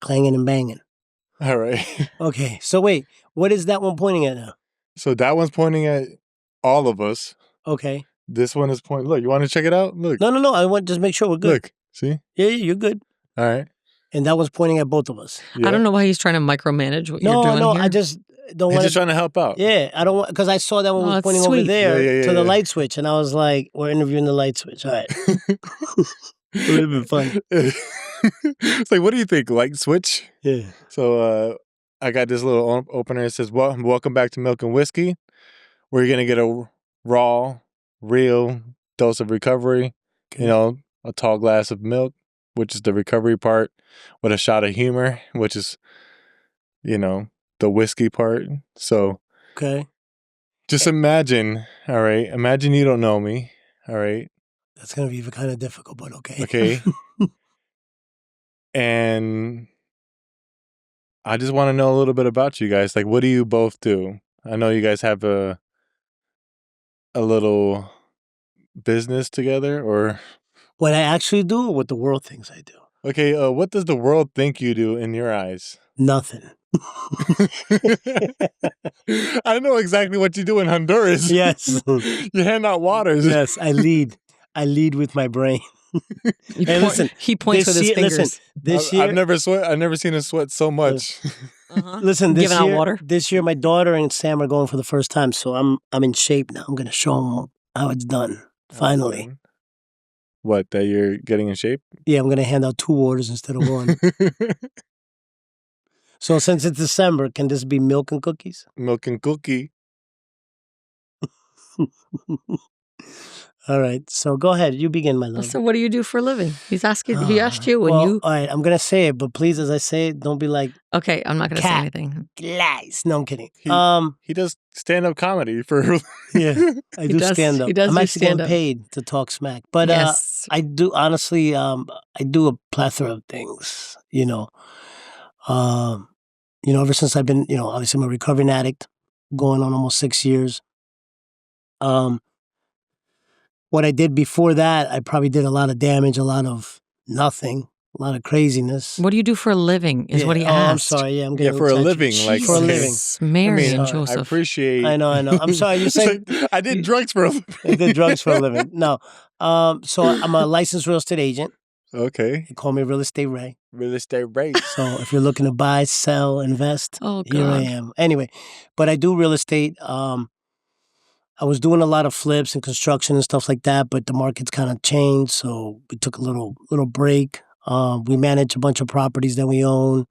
Clanging and banging. All right. Okay, so wait, what is that one pointing at now? So that one's pointing at all of us. Okay. This one is pointing. Look, you want to check it out? Look. No. I want to just make sure we're good. Look. See? Yeah, you're good. All right. And that one's pointing at both of us. Yeah. I don't know why he's trying to micromanage what you're doing No, here. I just don't want He's just trying to help out. Yeah, I don't want, because I saw that one was that's pointing sweet. over there to the Yeah. light switch, and I was like, we're interviewing the light switch. All right. It would have been fun. It's like, what do you think? Light switch? Yeah. So I got this little opener. It says, welcome back to Milk and Whiskey. We're going to get a raw, real dose of recovery. Okay. You know, a tall glass of milk, which is the recovery part, with a shot of humor, which is, you know, the whiskey part. So Okay. just imagine, all right? Imagine you don't know me, all right? That's going to be kind of difficult, but okay. Okay. And I just want to know a little bit about you guys. Like, what do you both do? I know you guys have a little business together, or What I actually do or what the world thinks I do? okay, what does the world think you do in your eyes? Nothing. I know exactly what you do in Honduras. Yes. You hand out waters. Yes, I lead. I lead with my brain. Hey, listen. He points with his fingers. Listen, this year. I've never seen him sweat so much. Listen, this Giving year, out water. This year, my daughter and Sam are going for the first time, so I'm in shape now. I'm going to show them how it's done. Finally. What, that you're getting in shape? Yeah, I'm going to hand out 2 waters instead of 1. So since it's December, can this be milk and cookies? Milk and cookie. All right. So go ahead. You begin, my love. So what do you do for a living? He's asking. He asked you when well, you. All right. I'm going to say it, but please, as I say it, don't be like, Okay, I'm not going to say anything. lies. No, I'm kidding. He does stand-up comedy for... Yeah, I do stand-up. He does I'm do actually getting stand-up. paid to talk smack. But Yes. I do, honestly, I do a plethora of things, you know. Ever since I've been, obviously I'm a recovering addict, going on almost 6 years. What I did before that, I probably did a lot of damage, a lot of nothing, a lot of craziness. What do you do for a living? Is what he asked. I'm sorry. Yeah, I'm getting for a touchy. living, like for a living. Mary and I Joseph. appreciate... I know. I'm sorry. You said I did drugs for a living. I did drugs for a living. No. So I'm a licensed real estate agent. Okay. They call me Real Estate Ray. Real estate rate. So if you're looking to buy, sell, invest, Oh, here I God. am. Anyway, but I do real estate. I was doing a lot of flips and construction and stuff like that, but the market's kind of changed, so we took a little break. We manage a bunch of properties that we own, a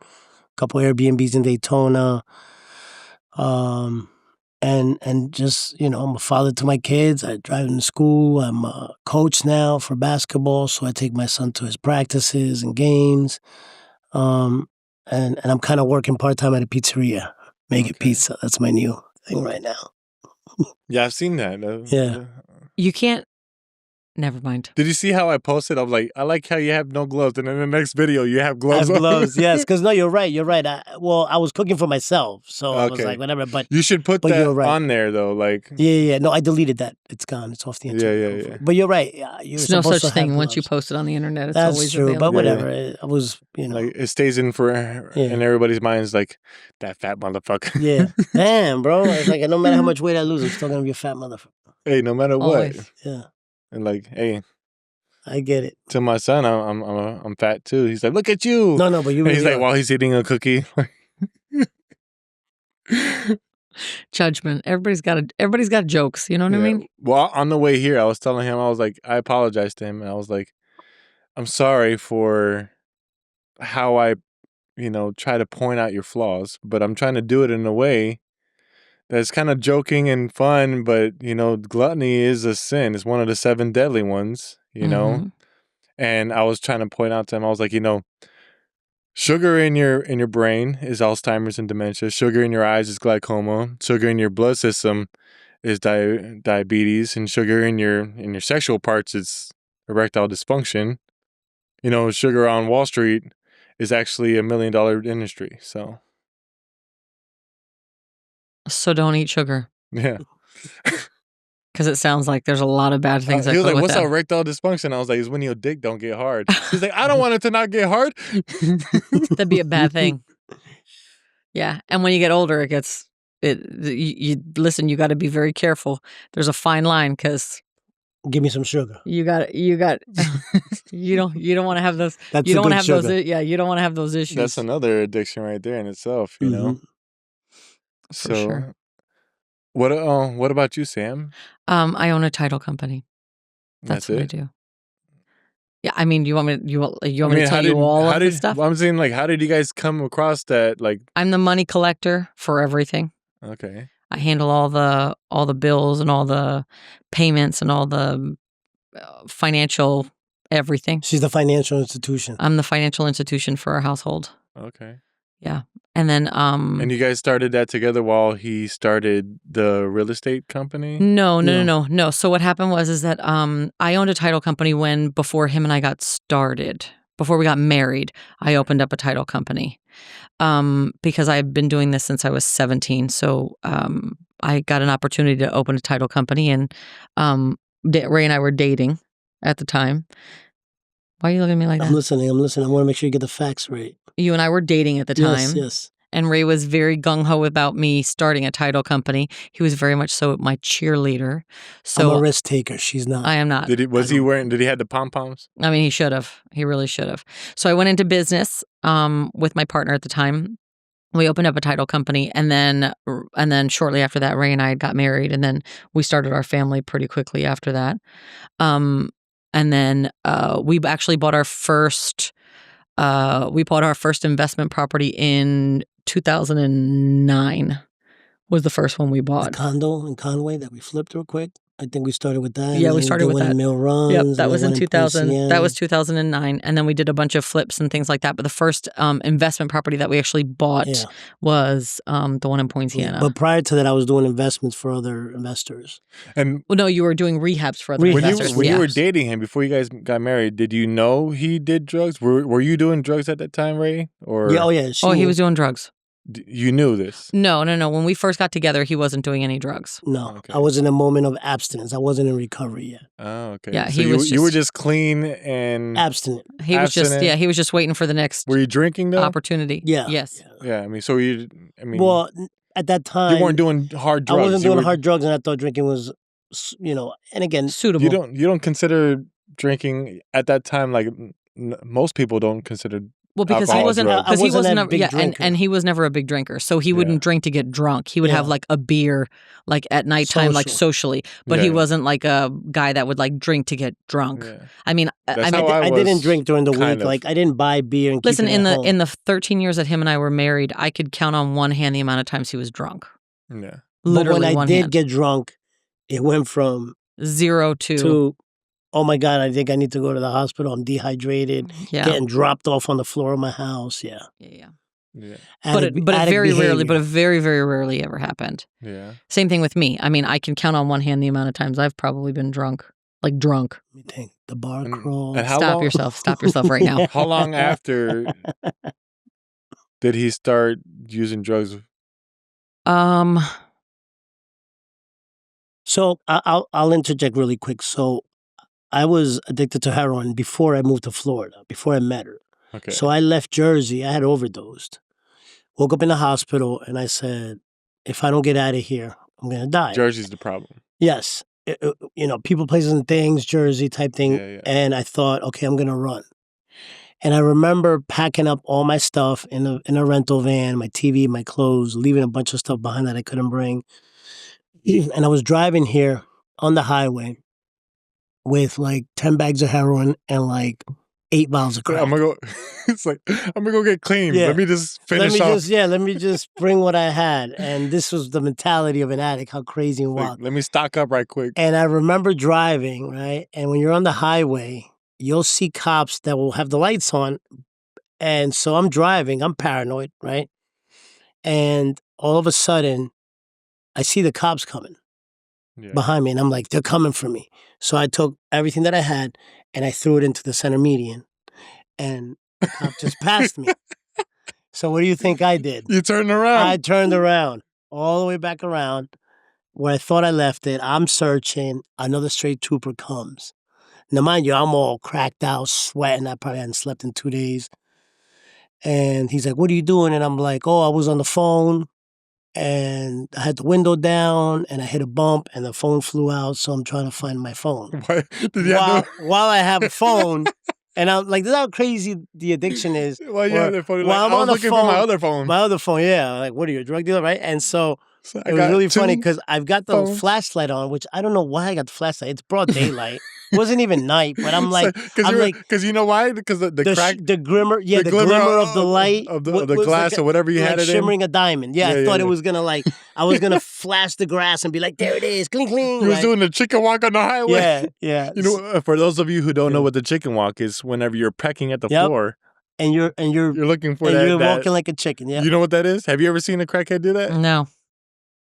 couple Airbnbs in Daytona, and just, I'm a father to my kids. I drive them to school. I'm a coach now for basketball, so I take my son to his practices and games. And I'm kind of working part-time at a pizzeria, making pizza. That's my new thing right now. Yeah, I've seen that. Yeah. You can't. Never mind. Did you see how I posted? I was like, I like how you have no gloves, and in the next video you have gloves. I have on. gloves, yes. Because no, you're right. I was cooking for myself, so I was like, whatever. But you should put that you're right. on there, though. Like, yeah. No, I deleted that. It's gone. It's off the internet. Yeah. But you're right. You're There's no supposed such to thing have once you gloves. post it on the internet. It's That's always true. available. But whatever. I was, like it stays in for in everybody's minds. Like that fat motherfucker. Yeah. Damn, bro. It's like no matter how much weight I lose, I'm still gonna be a fat motherfucker. Hey, no matter Always. what. Yeah. And like, hey. I get it. To my son, I'm fat too. He's like, look at you. No, but you. And he's like, while he's eating a cookie. Judgment. Everybody's got jokes. You know what I mean? Well, on the way here, I was telling him, I was like, I apologized to him, and I was like, I'm sorry for how I, try to point out your flaws, but I'm trying to do it in a way that's kind of joking and fun. But gluttony is a sin. It's one of the 7 deadly ones. And I was trying to point out to him, I was like, sugar in your brain is Alzheimer's and dementia. Sugar in your eyes is glaucoma. Sugar in your blood system is diabetes, and sugar in your sexual parts is erectile dysfunction. Sugar on Wall Street is actually $1 million industry. So don't eat sugar. Yeah. Because it sounds like there's a lot of bad things that He was go like, with "What's that. erectile dysfunction?" I was like, "It's when your dick don't get hard." He's like, "I don't want it to not get hard." That'd be a bad thing. Yeah, and when you get older, it gets you listen. You got to be very careful. There's a fine line because Give me some sugar. you got you don't want to have those. That's You a don't want to good have sugar. those. Yeah, you don't want to have those issues. That's another addiction right there in itself, you know. For sure. What about you, Sam? I own a title company. That's what I it. do. Yeah, I mean, you want me to tell you all of the stuff? Well, I'm saying, like, how did you guys come across that? Like, I'm the money collector for everything. okay, I handle all the bills and all the payments and all the financial everything. She's the financial institution. I'm the financial institution for our household. okay. Yeah. And then And you guys started that together while he started the real estate company? No. So what happened is that I owned a title company before him and I got started. Before we got married, I opened up a title company. Because I've been doing this since I was 17. So I got an opportunity to open a title company, and Ray and I were dating at the time. Why are you looking at me like that? I'm listening. I want to make sure you get the facts right. You and I were dating at the time. Yes. And Ray was very gung-ho about me starting a title company. He was very much so my cheerleader. So I'm a risk taker. She's not. I am not. Did he have the pom-poms? I mean, he should have. He really should have. So I went into business with my partner at the time. We opened up a title company, and then shortly after that, Ray and I got married, and then we started our family pretty quickly after that. And then we actually bought our first investment property in 2009. Was the first one we bought. The condo in Conway that we flipped real quick. I think we started with that. Yeah, we started with that. Mill Runs. Yep, that was in 2000. PCN. That was 2009, and then we did a bunch of flips and things like that. But the first investment property that we actually bought was the one in Poinciana. But prior to that, I was doing investments for other investors. And no, you were doing rehabs for other investors. When you were dating him before you guys got married, did you know he did drugs? Were you doing drugs at that time, Ray? Or He was doing drugs. You knew this? No. When we first got together, he wasn't doing any drugs. No, okay. I was in a moment of abstinence. I wasn't in recovery yet. Oh, okay. Yeah, so you were just clean and abstinent. He was just waiting for the next. Were you drinking though? Opportunity? Yeah. Yes. Yeah. Well, at that time you weren't doing hard drugs. I wasn't doing hard drugs, and I thought drinking was, and again, suitable. You don't consider drinking at that time like most people don't consider. Well, because he wasn't a big drinker. And he was never a big drinker. So he wouldn't drink to get drunk. He would have like a beer like at nighttime, like socially. But he wasn't like a guy that would like drink to get drunk. Yeah. I mean, I didn't drink during the week. Like I didn't buy beer and listen, keep it at home. in the 13 years that him and I were married, I could count on one hand the amount of times he was drunk. Yeah. Literally, but when I did hand. get drunk, it went from 0 to oh my God, I think I need to go to the hospital. I'm dehydrated. Yeah. Getting dropped off on the floor of my house. Yeah. But it very very rarely ever happened. Yeah. Same thing with me. I mean, I can count on one hand the amount of times I've probably been drunk. Like drunk. Let me think. The bar crawl. And how Stop long? yourself. Stop yourself right now. How long after did he start using drugs? So I'll interject really quick. So I was addicted to heroin before I moved to Florida, before I met her. Okay. So I left Jersey. I had overdosed. Woke up in the hospital, and I said, if I don't get out of here, I'm going to die. Jersey's the problem. Yes. People, places, and things, Jersey type thing. Yeah. And I thought, okay, I'm going to run. And I remember packing up all my stuff in a rental van, my TV, my clothes, leaving a bunch of stuff behind that I couldn't bring. And I was driving here on the highway with like 10 bags of heroin and like 8 vials of crack. I'm gonna go get clean. Yeah. Let me just finish off. Let me just bring what I had. And this was the mentality of an addict, how crazy and wild. Let me stock up right quick. And I remember driving, right? And when you're on the highway, you'll see cops that will have the lights on. And so I'm driving, I'm paranoid, right? And all of a sudden, I see the cops coming behind me. And I'm like, they're coming for me. So I took everything that I had and I threw it into the center median. And the cop just passed me. So what do you think I did? You turned around. I turned around, all the way back around, where I thought I left it. I'm searching. Another straight trooper comes. Now, mind you, I'm all cracked out, sweating. I probably hadn't slept in 2 days. And he's like, "What are you doing?" And I'm like, "Oh, I was on the phone and I had the window down and I hit a bump and the phone flew out. So I'm trying to find my phone." Why? Did you have While I have a phone, and I'm like, this is how crazy the addiction is. Why you have the phone? Like, While I'm I was on the looking phone, for my other phone. My other phone, yeah. Like, what are you, a drug dealer, right? And so I it was got really funny 2 because I've got the phones. flashlight on, which I don't know why I got the flashlight. It's broad daylight. It wasn't even night, but I'm like, because you know why? Because the crack, the glimmer, the glimmer of the light of the was glass like or whatever you had it shimmering a diamond. Yeah, I thought it yeah. was gonna I was gonna flash the grass and be like, there it is, cling cling. You was doing the chicken walk on the highway. Yeah, yeah. You know, for those of you who don't know what the chicken walk is, whenever you're pecking at the floor, and you're looking for and that. You're walking like a chicken. Yeah. You know what that is? Have you ever seen a crackhead do that? No.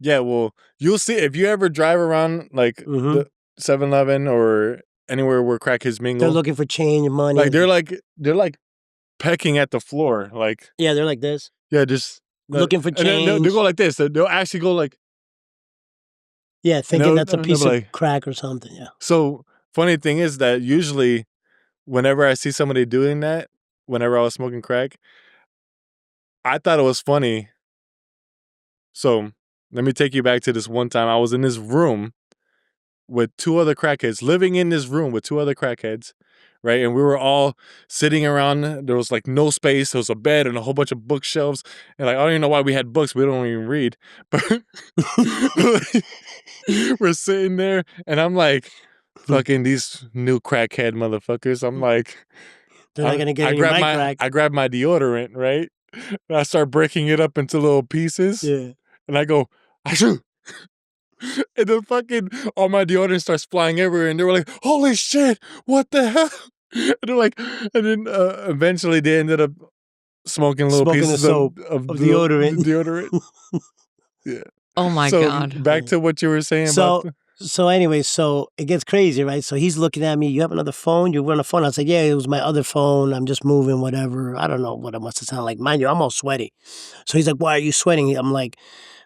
Yeah, well, you'll see if you ever drive around like the 7-Eleven or anywhere where crackheads mingle. They're looking for change and money. Like they're like pecking at the floor. Like they're like this. Yeah, just looking for change. They'll go like this. They'll actually go like. Yeah, thinking that's a piece of crack or something. Yeah. So funny thing is that usually, whenever I see somebody doing that, whenever I was smoking crack, I thought it was funny. So let me take you back to this one time. I was in this room with 2 other crackheads, living in this room with 2 other crackheads, right? And we were all sitting around. There was like no space. There was a bed and a whole bunch of bookshelves. And like, I don't even know why we had books. We don't even read. But we're sitting there and I'm like, fucking these new crackhead motherfuckers. I'm like, they're not going to get any crack. I grab my deodorant, right? And I start breaking it up into little pieces. Yeah. And I go, Achoo! And then fucking all my deodorant starts flying everywhere. And they were like, holy shit, what the hell? And they're like, and then eventually they ended up smoking pieces of deodorant. Yeah. Oh my God. Back to what you were saying about. So anyway, so it gets crazy, right? So he's looking at me. You have another phone? You were on the phone? I was like, yeah, it was my other phone. I'm just moving, whatever. I don't know what it must have sounded like. Mind you, I'm all sweaty. So he's like, why are you sweating? I'm like,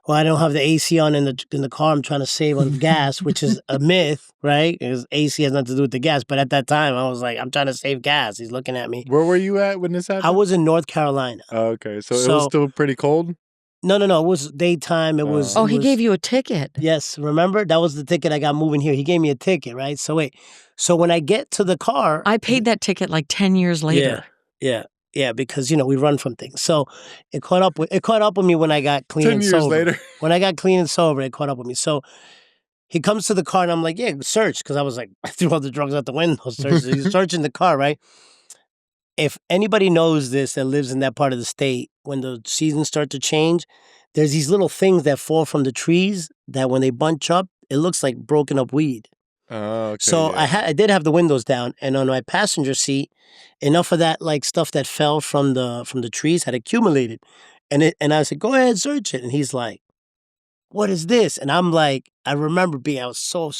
well, I don't have the AC on in the car. I'm trying to save on gas, which is a myth, right? Because AC has nothing to do with the gas. But at that time, I was like, I'm trying to save gas. He's looking at me. Where were you at when this happened? I was in North Carolina. Oh, okay. So it was still pretty cold? No. It was daytime. It was. Oh, he gave you a ticket. Yes. Remember? That was the ticket I got moving here. He gave me a ticket, right? So wait. So when I get to the car. I paid that ticket like 10 years later. Yeah, because we run from things. So it caught up with me when I got clean and sober. 10 years later. When I got clean and sober, it caught up with me. So he comes to the car and I'm like, yeah, search. Because I was like, I threw all the drugs out the window. Search. He's searching the car, right? If anybody knows this that lives in that part of the state, when the seasons start to change, there's these little things that fall from the trees that when they bunch up, it looks like broken up weed. Oh, okay. So yeah. I did have the windows down, and on my passenger seat, enough of that like stuff that fell from the trees had accumulated, and I said, "Go ahead, search it." And he's like, "What is this?" And I'm like, I remember I was so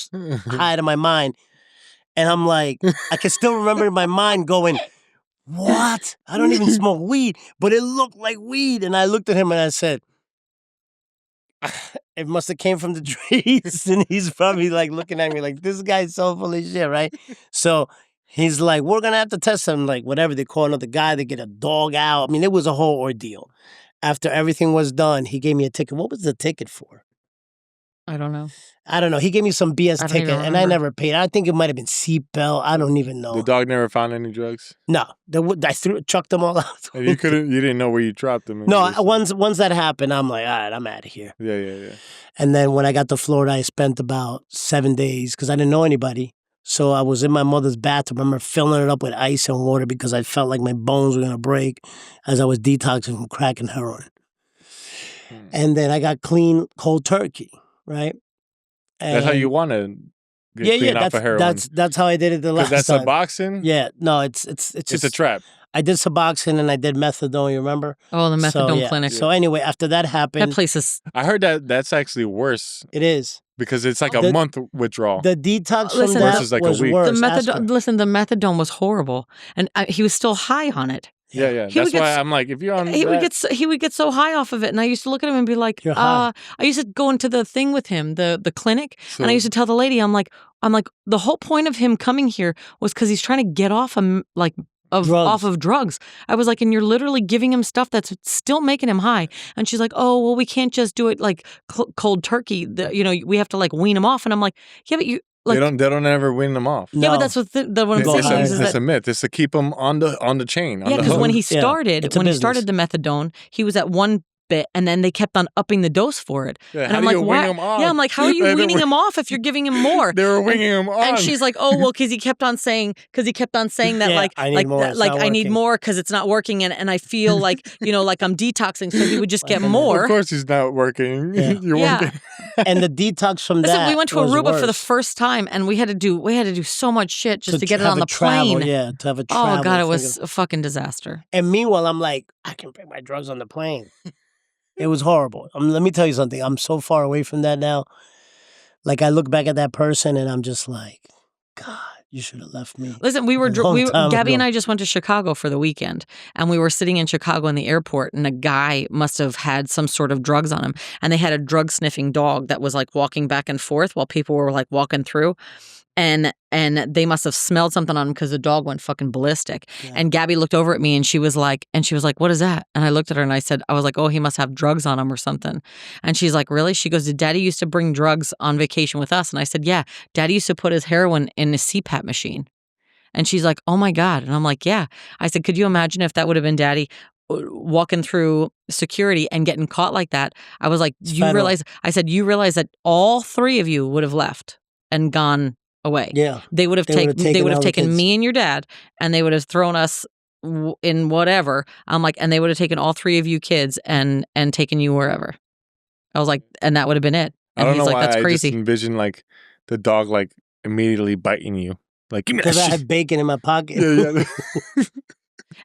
high to my mind, and I'm like, I can still remember in my mind going, "What? I don't even smoke weed, but it looked like weed." And I looked at him and I said, it must have came from the trees. And he's probably like looking at me like, this guy's so full of shit, right? So he's like, we're going to have to test him. Like, whatever, they call another guy, they get a dog out. I mean, it was a whole ordeal. After everything was done, he gave me a ticket. What was the ticket for? I don't know. He gave me some BS ticket, and I never paid. I think it might have been seatbelt. I don't even know. The dog never found any drugs? No. I chucked them all out. And you didn't know where you dropped them? No, once that happened, I'm like, all right, I'm out of here. Yeah. And then when I got to Florida, I spent about 7 days because I didn't know anybody. So I was in my mother's bathroom. I remember filling it up with ice and water because I felt like my bones were going to break as I was detoxing from crack and heroin. And then I got clean cold turkey, right? And that's how you want to get clean off of heroin. That's how I did it the last time. Because that's Suboxone? Yeah, no, it's just a trap. I did Suboxone and I did methadone, you remember? Oh, the methadone clinic. So anyway, after that happened. That place is... I heard that's actually worse. It is. Because it's like a month withdrawal. The detox from that versus like was a week. worse. The methadone was horrible. And he was still high on it. Yeah. He would That's get why s- I'm like, if you're on he would that, get so high off of it, and I used to look at him and be like, You're high. I used to go into the thing with him, the clinic, and I So- used to tell the lady, I'm like, the whole point of him coming here was because he's trying to get off off of drugs. I was like, and you're literally giving him stuff that's still making him high. And she's like, oh, well, we can't just do it like cold turkey. We have to like wean him off. And I'm like, yeah, but you like they don't ever win them off. yeah, No. but that's what what I'm Go saying higher. is It's that a myth. It's to keep them on the chain. On yeah, the because hook. when he Yeah, started it's a business. the methadone, he was at one bit, and then they kept on upping the dose for it. Yeah, and how I'm do like, you why? wing him off? Yeah, I'm like, how are you They weaning were- him off if you're giving him more? They were winging him on. And she's like, oh well, because he kept on saying that Yeah, like I need more, it's not I need working. more because it's not working, and I feel like like I'm detoxing, so he would just get Like, more. Of course, he's not working. Yeah. You're Yeah. working. And the detox from Listen, that we went to was Aruba for the worse. first time, and we had to do so much shit just to get it have on a the travel, plane. Yeah, to have a travel. Oh god, it thing. was a fucking disaster. And meanwhile, I'm like, I can bring my drugs on the plane. It was horrible. Let me tell you something. I'm so far away from that now. Like, I look back at that person and I'm just like, God, you should have left me. Listen, we were long time Gabby and ago. I just went to Chicago for the weekend, and we were sitting in Chicago in the airport, and a guy must have had some sort of drugs on him, and they had a drug sniffing dog that was like walking back and forth while people were like walking through. And they must have smelled something on him because the dog went fucking ballistic. Yeah. And Gabby looked over at me and she was like, what is that? And I looked at her and I was like, oh, he must have drugs on him or something. And she's like, really? She goes, did Daddy used to bring drugs on vacation with us? And I said, yeah, Daddy used to put his heroin in a CPAP machine. And she's like, oh my God. And I'm like, yeah. I said, could you imagine if that would have been Daddy walking through security and getting caught like that? I was like, you realize that all three of you would have left and gone away. Yeah. They would have They would've taken kids. me and your dad, and they would have thrown us in whatever. I'm like, and they would have taken all three of you kids and taken you wherever. I was like, and that would have been it. I And don't he's know like, why that's I crazy. just envision like the dog like immediately biting you. Like, give me that Because I shit. had bacon in my pocket. Yeah.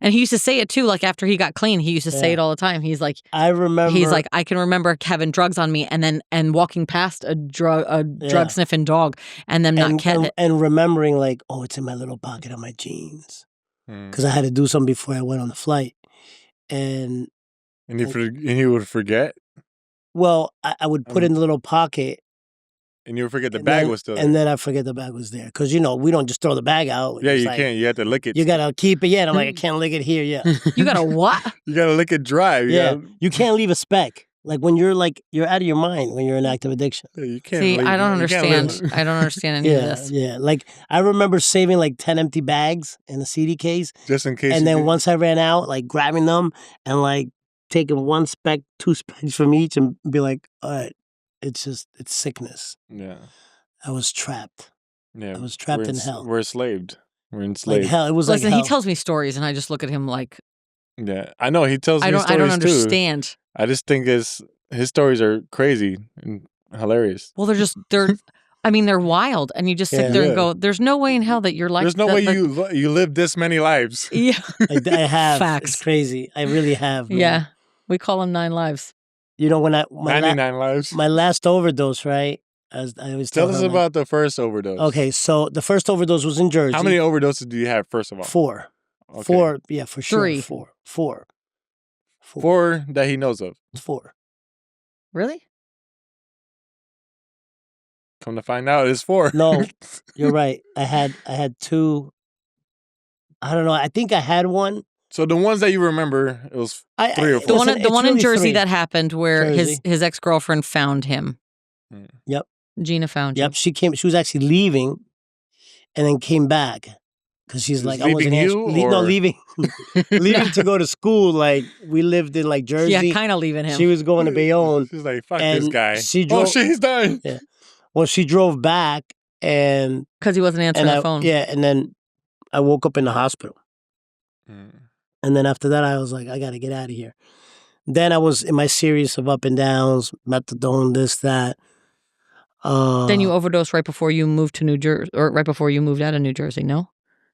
And he used to say it too, like after he got clean, he used to say Yeah. it all the time. He's like, I remember. he's like, I can remember having drugs on me and walking past a drug sniffing dog and them not getting it. And remembering like, oh, it's in my little pocket of my jeans. Because I had to do something before I went on the flight. And he would forget, well, I would put it in the little pocket. and you would forget the and bag then- was still there. And then I forget the bag was there. Because, we don't just throw the bag out. Yeah, It's you like, can't. You have to lick it. You got to keep it. Yeah, and I'm like, I can't lick it here. Yeah. You got a what? You got to lick it dry. Yeah. You can't leave a speck. Like when you're out of your mind when you're in active addiction. You can't. See, leave- I don't you can't understand. live- I don't understand any of Yeah, this. yeah. Like I remember saving like 10 empty bags in a CD case. Just in case. And you then do- once I ran out, like grabbing them and like taking one speck, 2 specks from each and be like, all right, it's sickness. Yeah. I was trapped. Yeah. I was trapped we're in hell. We're enslaved. We're Like enslaved. hell. It was Listen, like he hell. tells me stories, and I just look at him like Yeah, I know. He tells me I don't stories too. understand. I just think his stories are crazy and hilarious. Well, they're wild, and you just sit Yeah. there and Yeah. go, "There's no way in hell that you're like." There's no way you live this many lives. Yeah, I have. Facts. It's crazy. I really have. Man. yeah. We call them 9 lives. When I 99 lives. my last overdose, right? I always Tell her, us like- about the first overdose. Okay, so the first overdose was in Jersey. How many overdoses do you have, first of all? 4. Okay. 4, yeah, for sure. 3. 4. 4 that he knows of. 4. Really? Come to find out, it's 4. No, you're right. I had 2. I don't know. I think I had one. So the ones that you remember, it was I, 3 or it 4. wasn't- The one it's in really Jersey 3. that happened where Jersey. his ex-girlfriend found him. Yep. Gina found you. Yep, she was actually leaving, and then came back because she's She was like, I wasn't leaving you, answering. No, or- leaving, leaving to go to school. Like we lived in like Jersey. Yeah, kind of leaving him. She was going to Bayonne. She's like, fuck this And guy. she Oh, drove- shit, he's dying. Yeah. Well, she drove back, and Because he wasn't answering the I, phone. yeah, and then I woke up in the hospital, Mm. and then after that, I was like, I got to get out of here. Then I was in my series of up and downs, methadone, this, that. Then you overdosed right before you moved to New Jersey, or right before you moved out of New Jersey. No.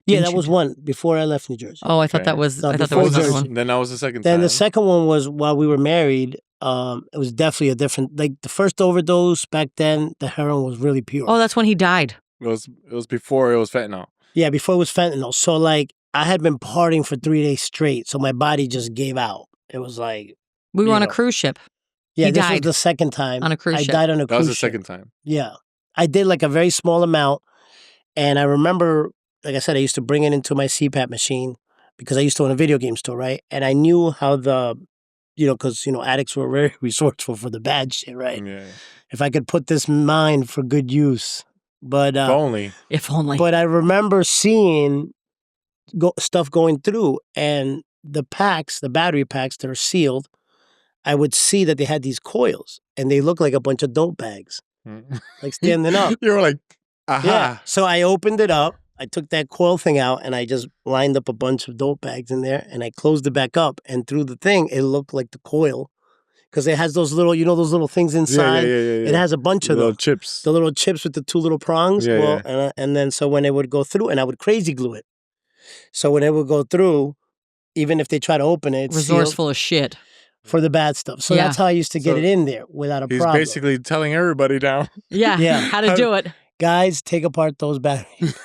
Yeah, Didn't that you was one before I left New Jersey. Oh, I thought Okay. that was. No, I thought there before was another Jersey. one. Then that was the second Then time. the second one was while we were married. It was definitely a different. Like the first overdose back then, the heroin was really pure. Oh, that's when he died. It was before it was fentanyl. Yeah, before it was fentanyl. So like I had been partying for 3 days straight, so my body just gave out. It was like We were you on a know. cruise ship. Yeah, He this was died the second time. on a cruise I ship. died on a That was cruise the ship. second time. Yeah. I did like a very small amount, and I remember, like I said, I used to bring it into my CPAP machine because I used to own a video game store, right? And I knew how because, addicts were very resourceful for the bad shit, right? Yeah. If I could put this mind for good use. But If only. If only. but I remember seeing stuff going through, and the battery packs that are sealed, I would see that they had these coils, and they looked like a bunch of dope bags, like standing up. You were like, aha. Yeah. So I opened it up. I took that coil thing out, and I just lined up a bunch of dope bags in there, and I closed it back up. And through the thing, it looked like the coil, because it has those little, those little things inside. Yeah. It has a bunch The of little them. chips. The little chips with the 2 little prongs. Yeah, well, yeah. And then so when it would go through, and I would crazy glue it. So when it would go through, even if they try to open it, it's sealed Resourceful as shit. for the bad stuff. So Yeah. that's how I used to get So it in there without a He's problem. basically telling everybody now. Yeah. Yeah. How to do it. Guys, take apart those batteries.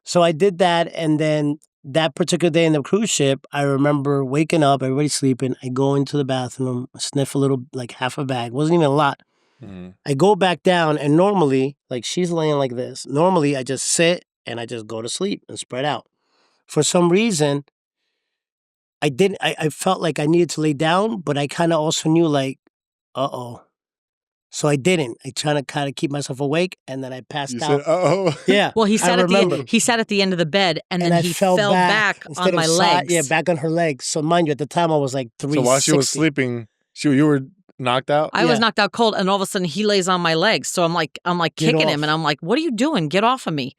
So I did that, and then that particular day in the cruise ship, I remember waking up, everybody's sleeping. I go into the bathroom, sniff a little, like half a bag. Wasn't even a lot. I go back down, and normally, like she's laying like this. Normally, I just sit and I just go to sleep and spread out. For some reason, I didn't. I felt like I needed to lay down, but I kind of also knew, like, uh-oh. So I didn't. I tried to kind of keep myself awake, and then I passed You out. said, uh-oh. Yeah. Well, he I sat remember. he sat at the end of the bed, and then I he fell back instead on of my side- legs. Yeah, back on her legs. So mind you, at the time I was like 360. So while she was sleeping, you were knocked out? I was Yeah. knocked out cold, and all of a sudden he lays on my legs. So I'm like Get kicking off. him, and I'm like, "What are you doing? Get off of me!"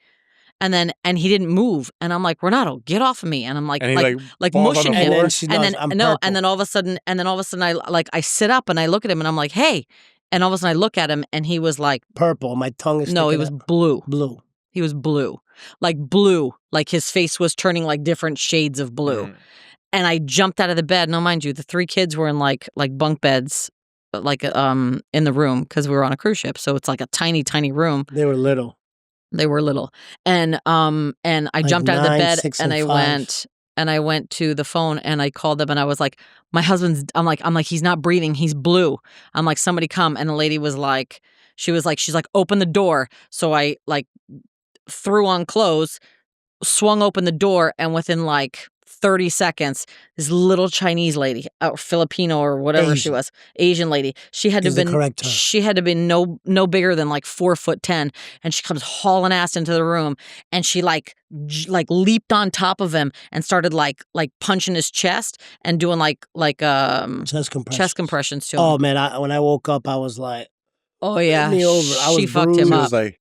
And he didn't move, and I'm like, "Renato, get off of me!" And I'm like, And he like falls on mushing the him, And floor? then she and knows then I'm no, purple. and then all of a sudden I sit up and I look at him, and I'm like, "Hey!" And all of a sudden I look at him, and he was like, Purple. My tongue is "No, he sticking was up. blue. Blue. He was blue, like his face was turning like different shades of blue." And I jumped out of the bed. Now, mind you, the 3 kids were in like bunk beds, in the room because we were on a cruise ship. So it's like a tiny, tiny room. They were little. They were little, and I jumped out of the 9, bed 6, and and I 5. went to the phone and I called them and I was like, my husband's. I'm like, he's not breathing. He's blue. I'm like, somebody come. And the lady was like, she's like, open the door. So I like threw on clothes, swung open the door, and within like 30 seconds, this little Chinese lady, or Filipino or whatever she Asian. was, Asian lady, she had to Is the been correct term. she had to be no bigger than like 4'10", and she comes hauling ass into the room, and she like leaped on top of him and started like punching his chest and doing like chest compressions to him. Oh man, when I woke up, I was like, Oh yeah, me over. I she was fucked bruised. him She up. was like,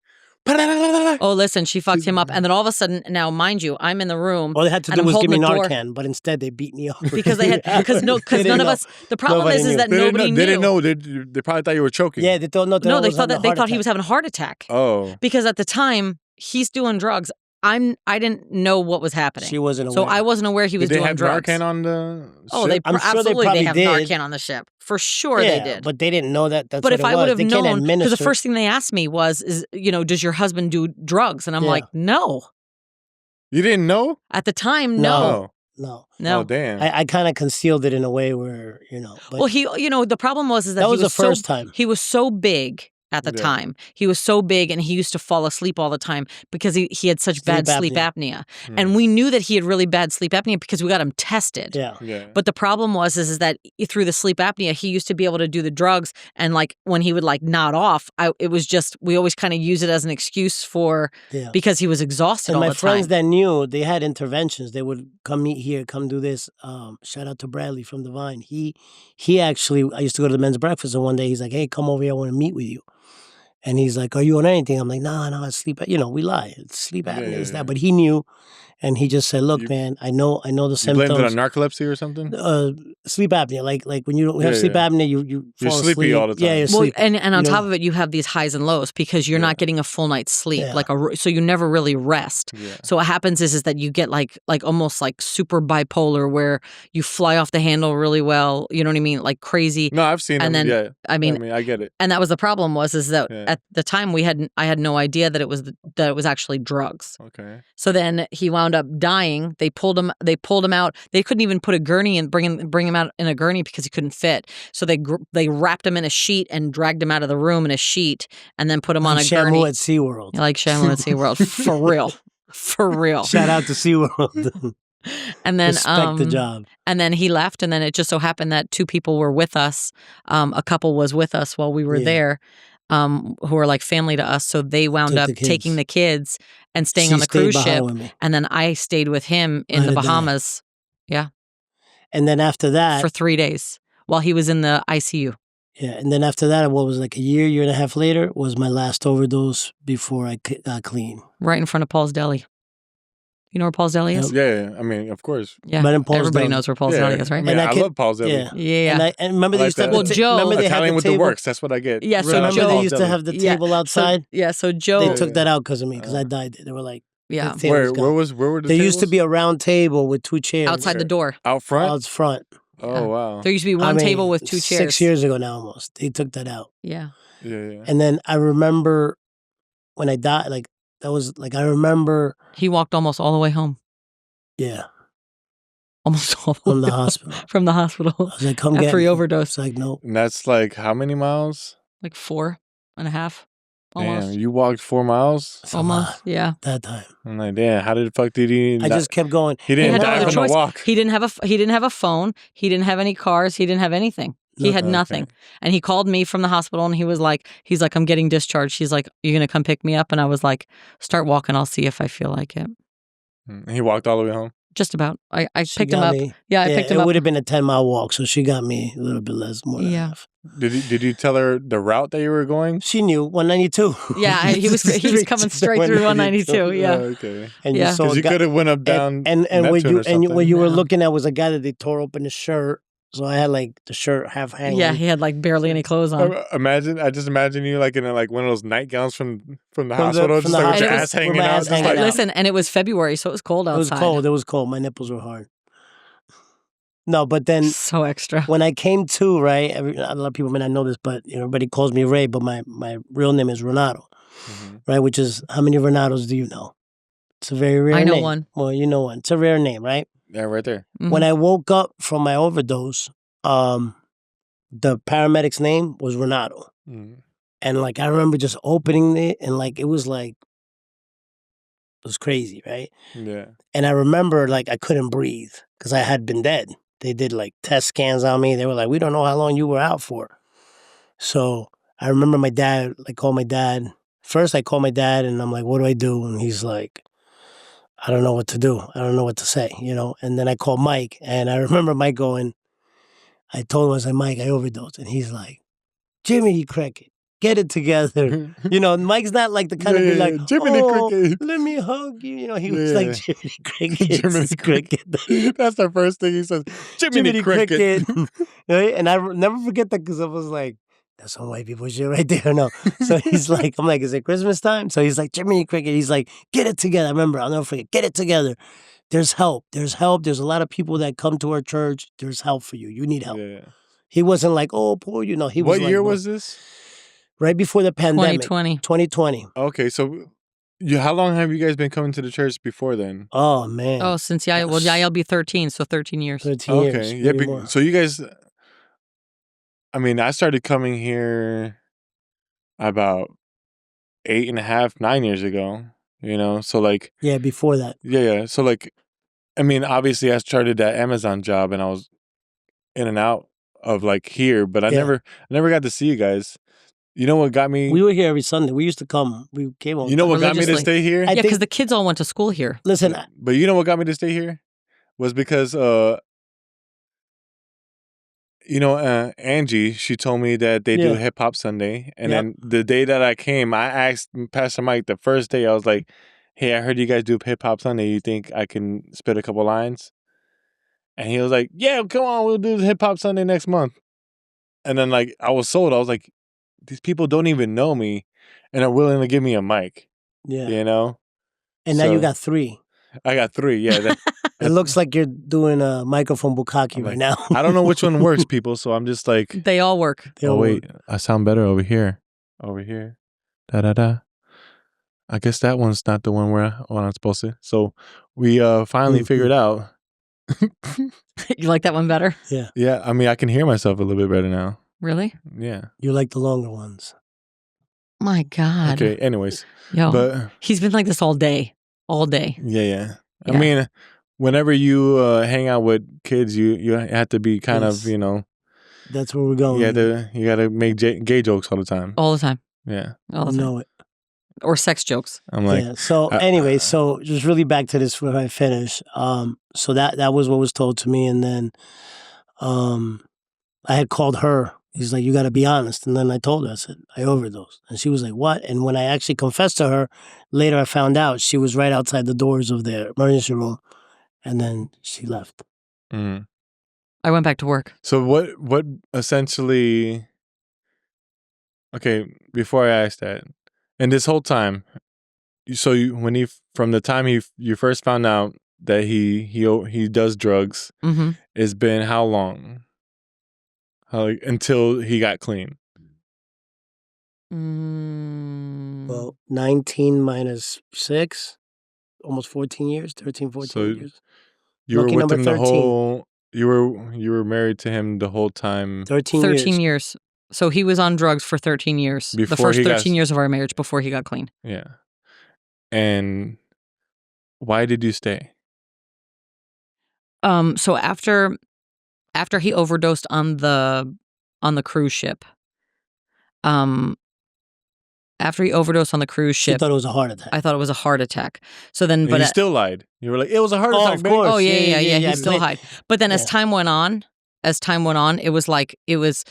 Oh, listen, she fucked him up, and then all of a sudden, now mind you, I'm in the room. all they had to and do I'm was give me holding the door. Narcan, but instead they beat me up. Because they had because They none didn't of know. us. The problem Nobody is knew. that they nobody didn't knew. know. They probably thought you were choking. Yeah, they thought No, they was thought having a they heart thought he attack. was having a heart attack. Oh. Because at the time he's doing drugs. I didn't know what was happening. She wasn't aware. So I wasn't aware he was Did they doing have drugs. Narcan on the Oh, ship? I'm sure they absolutely probably have did. Narcan on the ship. For sure yeah, they did. but they didn't know that. That's But what if it I was. would have They can't known, because the administer. first thing they asked me was, does your husband do drugs? And I'm Yeah. like, no. You didn't know? At the time, No. no. No. Oh, damn. I kind of concealed it in a way where, But Well, the problem was that that he was the was first time. He was so big at the Yeah. time. He was so big, and he used to fall asleep all the time because he had such bad sleep apnea. And we knew that he had really bad sleep apnea because we got him tested. Yeah. Yeah. But the problem was that through the sleep apnea, he used to be able to do the drugs, and like when he would like nod off, it was just, we always kind of use it as an excuse for Yeah. because he was exhausted And all my the time. friends that knew, they had interventions. They would come meet here, come do this. Shout out to Bradley from the Vine. He actually, I used to go to the men's breakfast, and one day he's like, "Hey, come over here. I want to meet with you." And he's like, "Are you on anything?" I'm like, "No, it's sleep." We lie. It's sleep apnea. It's that. But he knew, and he just said, "Look, man, I know the You blamed symptoms." it on narcolepsy or something? Sleep apnea, like when you don't have Yeah, sleep yeah. apnea, you You're fall sleepy asleep. all the time. Yeah, you're Well, sleepy. and on You top know? of it, you have these highs and lows because you're Yeah. not getting a full night's sleep, Yeah. so you never really rest. Yeah. So what happens is that you get like almost like super bipolar, where you fly off the handle really well. You know what I mean? Like crazy. No, I've seen And them. then, Yeah. I mean, I get it. and that was the problem was that Yeah. at the time I had no idea that it was actually drugs. Okay. So then he wound up dying. They pulled him out. They couldn't even put a gurney and bring him out in a gurney because he couldn't fit. So they wrapped him in a sheet and dragged him out of the room in a sheet and then put him on a Shamu gurney. at SeaWorld. Like Shamu at SeaWorld. For real. For real. Shout out to SeaWorld. And then Respect the job. And then he left, and then it just so happened that two people were with us. A couple was with us while we were there, who were like family to us. So they wound up taking the kids and staying on the cruise ship. And then I stayed with him in the Bahamas. Yeah. And then after that, for 3 days while he was in the ICU. Yeah. And then after that, what was like a year and a half later, was my last overdose before I got clean. Right in front of Paul's Deli. You know where Paul's Deli is? Yeah, I mean, of course. Yeah, everybody knows where Paul's Deli is, right? I mean, I love Paul's Deli. Yeah. And remember they used to have Joe. Italian with the works. That's what I get. Yeah, so remember Joe, they used to have the table outside? So Joe. They took that out because of me, because I died. They were like, yeah. Where were the tables? There used to be a round table with two chairs. Outside the door. Out front? Out front. Oh, wow. There used to be one table with two chairs. 6 years ago now almost. They took that out. Yeah. Yeah. And then I remember when I died, like, that was, like, I remember. He walked almost all the way home. Yeah. Almost all the way from the hospital. From the hospital. I was like, come get me. After he overdosed. It's like, no. And that's like how many miles? Like 4.5. Almost. Damn, you walked 4 miles? Almost, yeah. That time. I'm like, damn, how the fuck did he I just kept going. He didn't die from the walk. He didn't have a phone. He didn't have any cars. He didn't have anything. He had nothing. Okay. And he called me from the hospital and he's like, I'm getting discharged. He's like, you going to come pick me up? And I was like, start walking. I'll see if I feel like it. He walked all the way home? Just about. I picked him up. Yeah, I picked him up. It would up. have been a 10-mile walk, so she got me a little bit more than half. Did you tell her the route that you were going? She knew 192. Yeah, he was coming straight through 192. Yeah. Oh, okay. And because you could have went up down and what you were looking at was a guy that they tore open his shirt. So I had like the shirt half hanging. Yeah, he had like barely any clothes on. I just imagine you like in like one of those nightgowns from the hospital, just like with your ass hanging out. Listen, and it was February, so it was cold outside. It was cold. My nipples were hard. No, but then so extra. When I came to, right, a lot of people may not know this, but everybody calls me Ray, but my real name is Renato, right? Which is, how many Renatos do you know? It's a very rare name. I know one. Well, you know one. It's a rare name, right? Yeah, right there. Mm-hmm. When I woke up from my overdose, the paramedic's name was Renato. Mm-hmm. And like, I remember just opening it and like, it was crazy, right? Yeah. And I remember like, I couldn't breathe because I had been dead. They did like test scans on me. They were like, we don't know how long you were out for. So I remember my dad, called my dad. First I called my dad and I'm like, what do I do? And he's like, I don't know what to do. I don't know what to say, And then I called Mike and I remember Mike going, I told him, I was like, Mike, I overdosed. And he's like, Jiminy Cricket, get it together. Mike's not like the kind of be like, Jiminy Cricket, let me hug you. He was like, Jiminy Cricket. Jiminy Cricket. That's the first thing he says. Jiminy Cricket. And I never forget that because I was like, that's some white people shit right there. No. So he's like, I'm like, is it Christmas time? So he's like, Jiminy Cricket. He's like, get it together. I remember, I'll never forget, get it together. There's help. There's help. There's a lot of people that come to our church. There's help for you. You need help. Yeah. He wasn't like, oh, poor, He was what year was this? Right before the pandemic. 2020. Okay, so how long have you guys been coming to the church before then? Oh, man. Oh, since I'll be 13, so 13 years. 13 years. Okay, yeah. So you guys, I mean, I started coming here about 8.5, 9 years ago. So like. Yeah, before that. Yeah. So like, I mean, obviously I started that Amazon job and I was in and out of like here, but I never got to see you guys. You know what got me? We were here every Sunday. We used to come. We came on. You know what got me to stay here? Yeah, because the kids all went to school here. Listen. But you know what got me to stay here? Was because, Angie, she told me that they do Hip Hop Sunday. And then the day that I came, I asked Pastor Mike the first day, I was like, hey, I heard you guys do Hip Hop Sunday. You think I can spit a couple lines? And he was like, yeah, come on, we'll do Hip Hop Sunday next month. And then like, I was sold. I was like, these people don't even know me and are willing to give me a mic. Yeah. And now you got 3. I got 3, yeah. It looks like you're doing a microphone bukkake right now. I don't know which one works, people, so I'm just like... They all work. Wait, I sound better over here. Over here. Da da da. I guess that one's not the one where I'm supposed to. So we finally figured out. You like that one better? Yeah. Yeah, I mean, I can hear myself a little bit better now. Really? Yeah. You like the longer ones. My God. Okay. Anyways, Yo, but he's been like this all day. All day. yeah. I Yeah. mean, whenever you hang out with kids, you have to be kind Yes. of That's where we're going. you gotta make gay jokes all the time. All the time. Yeah. All the You time. know it. Or sex jokes. I'm like, Yeah. So anyway, so just really back to this when I finish. So that was what was told to me, and then I had called her. He's like, you got to be honest. And then I told her, I said, I overdosed. And she was like, what? And when I actually confessed to her, later I found out she was right outside the doors of the emergency room. And then she left. mm. I went back to work. So what essentially? Okay, before I ask that, and this whole time, so from the time you first found out that he does drugs, Mm-hmm. it's been how long? Until he got clean. Well, 19 minus 6, almost 14 years, 13, 14 So years. you Lucky were with number him the 13. whole. You were married to him the whole time 13 years. So he was on drugs for 13 years. Before the first he got 13 years of our marriage before he got clean. Yeah. And why did you stay? So after he overdosed on the cruise ship, after he overdosed on the cruise She ship, thought it was a heart attack. I thought it was a heart attack. So then, And but you still lied. You were like, it was a heart Oh, attack, of babe. course. oh yeah, Yeah, he still hide. But then as time went on, it was like it was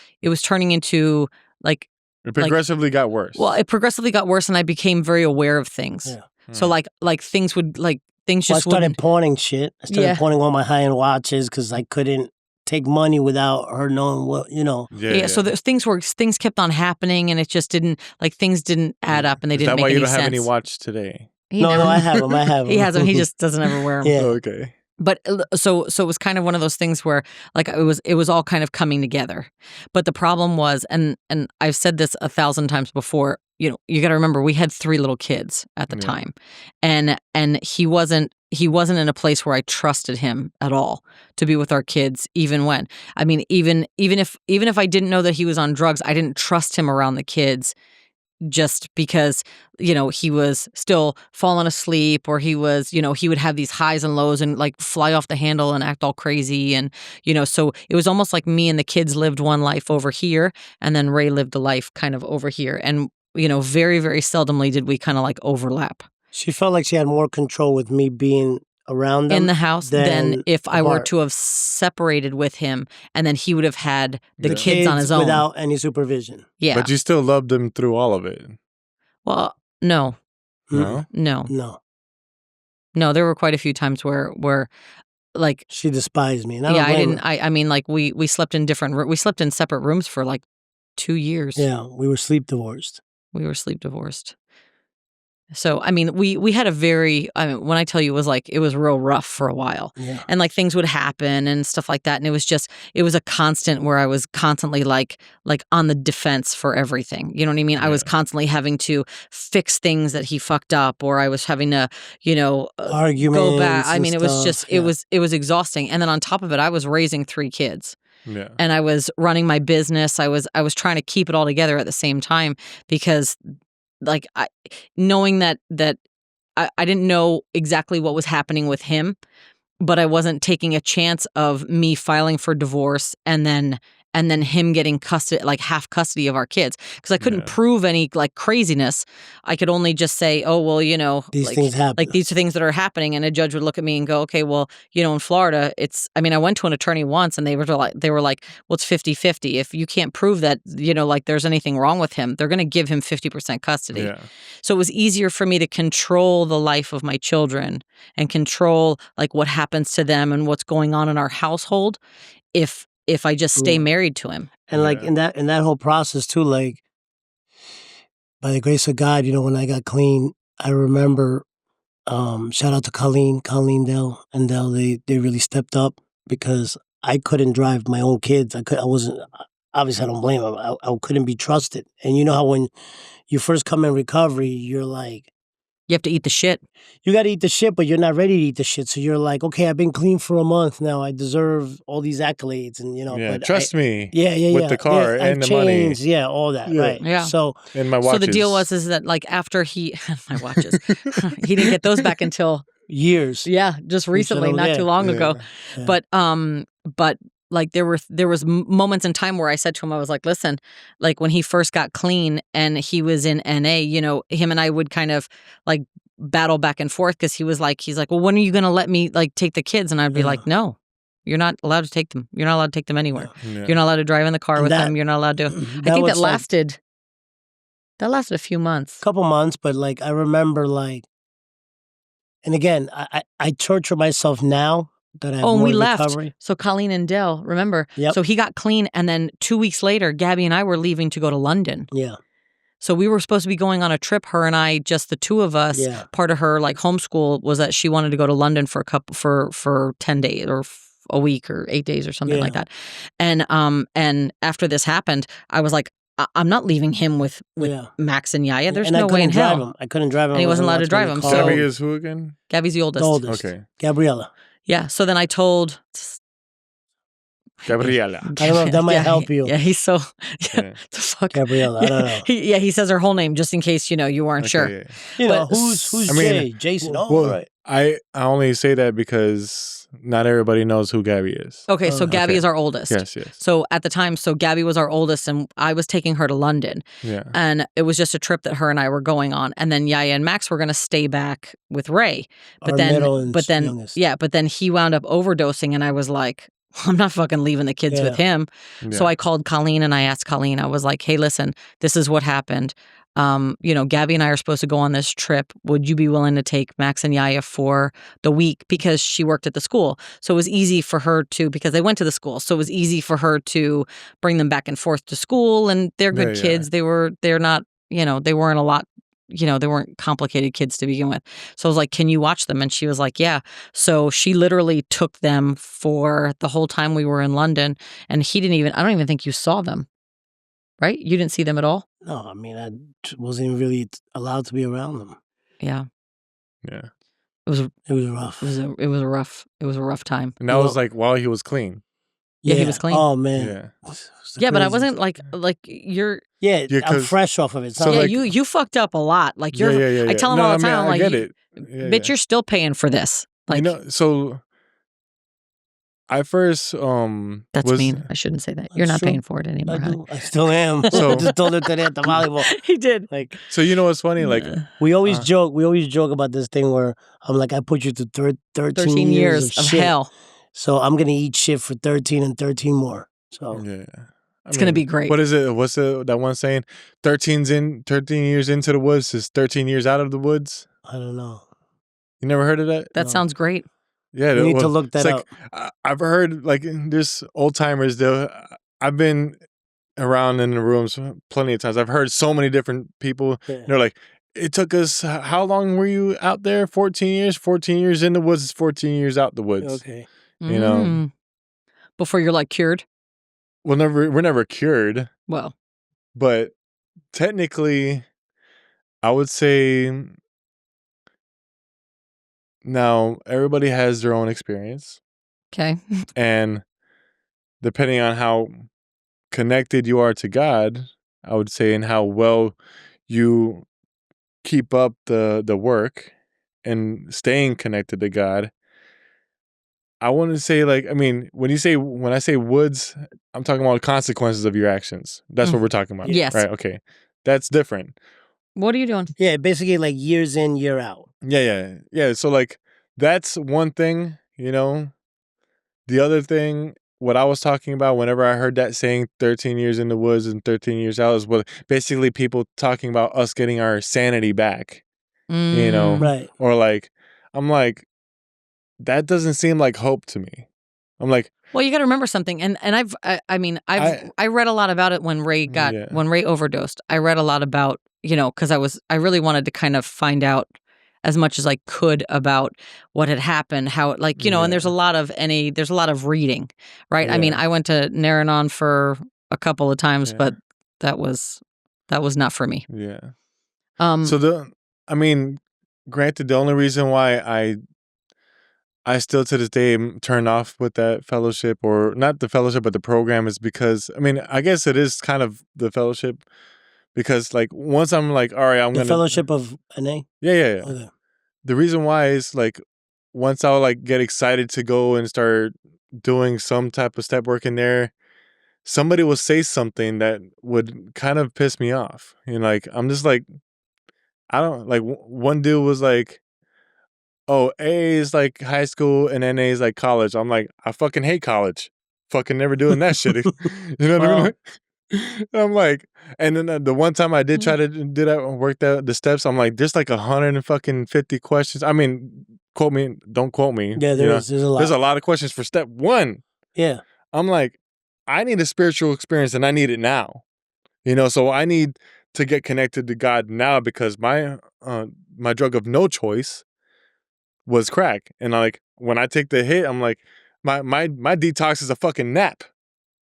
turning into like It progressively got worse. Well, it progressively got worse, and I became very aware of things. Yeah. So like things would things Well, I just started wouldn't. pawning shit. I started pawning all my high-end watches because I couldn't take money without her knowing what, Yeah. So things kept on happening, and it just didn't things didn't add up, and they didn't make any sense. Is that why you don't have any watch today? No, I have them. He has them. He just doesn't ever wear them. Yeah. Oh, okay. But so it was kind of one of those things where like it was all kind of coming together. But the problem was, and I've said this 1,000 times before, you got to remember we had 3 little kids at the time, and he wasn't in a place where I trusted him at all to be with our kids. Even if I didn't know that he was on drugs, I didn't trust him around the kids. Just because, he was still falling asleep, or he was, he would have these highs and lows and like fly off the handle and act all crazy. And, so it was almost like me and the kids lived one life over here, and then Ray lived a life kind of over here. And, very, very seldomly did we kind of like overlap. She felt like she had more control with me being around them in the house than if I were to have separated with him, and then he would have had the kids on his own without any supervision. Yeah, but you still loved him through all of it. Well, no. No. There were quite a few times where like she despised me. And I didn't. I mean, like we slept in we slept in separate rooms for like 2 years. Yeah, we were sleep divorced. So, I mean, we had when I tell you it was real rough for a while. Yeah. And like things would happen and stuff like that. And it was a constant where I was constantly like on the defense for everything. You know what I mean? Yeah. I was constantly having to fix things that he fucked up, or I was having to, arguments, go back. I mean, it was stuff. just, it was exhausting. And then on top of it, I was raising 3 kids. Yeah. And I was running my business. I was trying to keep it all together at the same time, because like knowing that I didn't know exactly what was happening with him, but I wasn't taking a chance of me filing for divorce and then him getting custody, like half custody of our kids, because I couldn't prove any like craziness. I could only just say, oh, well, these things happen. Like these are things that are happening, and a judge would look at me and go, okay, well, in Florida, I went to an attorney once, and they were like, well, it's 50-50. If you can't prove that, like there's anything wrong with him, they're going to give him 50% custody. Yeah. So it was easier for me to control the life of my children and control like what happens to them and what's going on in our household if I just stay married to him. And like in that whole process too, like by the grace of God, when I got clean, I remember, shout out to Colleen, Dell, and Dell. They really stepped up, because I couldn't drive my own kids. I obviously I don't blame him. I couldn't be trusted. And you know how when you first come in recovery, you're like, You have to eat the shit. you got to eat the shit, but you're not ready to eat the shit. So you're like, okay, I've been clean for a month now. I deserve all these accolades, and Yeah, But trust me. yeah, with the car I've and the money. changed, yeah, all that, Yeah. right? Yeah. So And my watches. So the deal was that like after he my watches, he didn't get those back until years, just recently, not too long ago. Yeah. But like there was moments in time where I said to him, I was like, listen, like when he first got clean and he was in NA, him and I would kind of like battle back and forth because he's like, well, when are you going to let me like take the kids? And I'd be like, no, you're not allowed to take them. You're not allowed to take them anywhere. Yeah. You're not allowed to drive in the car And with that- them. You're not allowed to. I think was that lasted a few months. couple months, but like I remember like, and again, I torture myself now that I have And more we left. recovery. So Colleen and Dell, remember? Yep. So he got clean, and then 2 weeks later, Gabby and I were leaving to go to London. Yeah, So we were supposed to be going on a trip, her and I, just the two of us. Yeah. Part of her like homeschool was that she wanted to go to London for for 10 days or a week or 8 days or something like that. And after this happened, I was like, I'm not leaving him with Yeah. Max and Yaya. There's and no I way in couldn't drive hell. him. I couldn't drive him. And he I wasn't allowed to drive him, in the so- car. Gabby is who again? Gabby's the oldest. The oldest. Okay. Gabriella. Yeah. So then I told Gabriela. I don't know if that might help you. Yeah, he's so Yeah. the fuck. Gabriella, I don't know. He says her whole name just in case you weren't Okay, sure. yeah. You know, But- who's I mean, Jay? Jason. Oh, Well, right. I only say that because not everybody knows who Gabby is. Okay, so Gabby Okay. is our oldest. Yes. So at the time, Gabby was our oldest, and I was taking her to London, Yeah. and it was just a trip that her and I were going on, and then Yaya and Max were going to stay back with Ray, Our middle and youngest. but then he wound up overdosing, and I was like, I'm not fucking leaving the kids with him. Yeah. So I called Colleen and I asked Colleen, I was like, hey, listen, this is what happened. Gabby and I are supposed to go on this trip. Would you be willing to take Max and Yaya for the week? Because she worked at the school. So it was easy for her to, because they went to the school. So it was easy for her to bring them back and forth to school. And they're good Yeah. kids. They're not, they weren't a lot, they weren't complicated kids to begin with. So I was like, can you watch them? And she was like, yeah. So she literally took them for the whole time we were in London. And I don't even think you saw them. Right? You didn't see them at all? No, I mean, I wasn't even really allowed to be around them. Yeah. Yeah. It was rough. it was a rough time. And that was like while he was clean. Yeah, he was clean. Oh man. Yeah. It was the Yeah, but I craziest. wasn't like you're Yeah, Yeah, I'm 'cause- fresh off of it. It's so not yeah, like, you fucked up a lot. Like you're Yeah. I tell him No, all the I mean, time, I like get it. Yeah, bitch, you're still paying for this. Like so I first that's was, mean. I shouldn't say that. That's You're not true. paying for it anymore. I honey. do. I still am. So- I just told her today at the volleyball. He did. Like So you know what's funny? Like we always Uh. joke. We always joke about this thing where I'm like, I put you through 13 years of shit. hell. So I'm gonna eat shit for 13 and 13 more. So yeah. It's gonna be great. What is it? What's that one saying? 13 years into the woods is 13 years out of the woods. I don't know. You never heard of that? That No. sounds great. Yeah, We need to well, look that it's up. like, I've heard like there's old timers. I've been around in the rooms plenty of times. I've heard so many different people. Yeah. They're like, it took us. How long were you out there? 14 years. 14 years in the woods is 14 years out the woods. Okay. You know. Before you're like cured. We're never cured, Well, but technically, I would say. Now everybody has their own experience. okay. And depending on how connected you are to God, I would say, and how well you keep up the work and staying connected to God, I wouldn't say like, I mean, when I say woods, I'm talking about consequences of your actions. That's what we're talking about. Yes. Right. Okay. That's different. What are you doing? Yeah, basically like years in, year out. Yeah. So like, that's one thing, The other thing, what I was talking about whenever I heard that saying 13 years in the woods and 13 years out is what basically people talking about us getting our sanity back, Right. or like, I'm like, that doesn't seem like hope to me. I'm like, Well, you got to remember something, and I read a lot about it when Ray when Ray overdosed. I read a lot about because I really wanted to kind of find out as much as I could about what had happened, how it and there's a lot of reading, right? I mean, Yeah. I went to Naranon for a couple of times, Yeah. but that was not for me. Yeah. So Granted, the only reason why I still to this day turn off with that fellowship, or not the fellowship, but the program, is because, I guess it is kind of the fellowship, because like once I'm like, all right, I'm The gonna fellowship of NA? Yeah. Okay. The reason why is like once I'll like get excited to go and start doing some type of step work in there, somebody will say something that would kind of piss me off. Like I'm just like, I don't like. One dude was like, "Oh, A is like high school and NA is like college." I'm like, I fucking hate college. Fucking never doing that shit. You know what I Well, mean? I'm like, and then the one time I did try to do that, work the steps, I'm like, there's like 150 questions. Quote me, don't quote me. yeah, there is. There's a lot. There's a lot of questions for step 1. Yeah. I'm like, I need a spiritual experience and I need it now. So I need to get connected to God now, because my drug of no choice was crack. And like when I take the hit, I'm like, my detox is a fucking nap.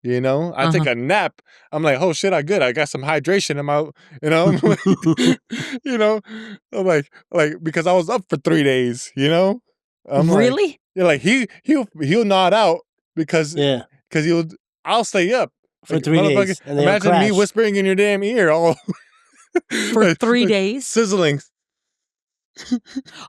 I take a nap. I'm like, oh shit, I good. I got some hydration in my, I'm like because I was up for 3 days. I'm really? like, yeah, like he'll nod out because Yeah. I'll stay up For 3 motherfucker. days. And they'll Imagine me crash. whispering in your damn ear all For like, 3 days? sizzling.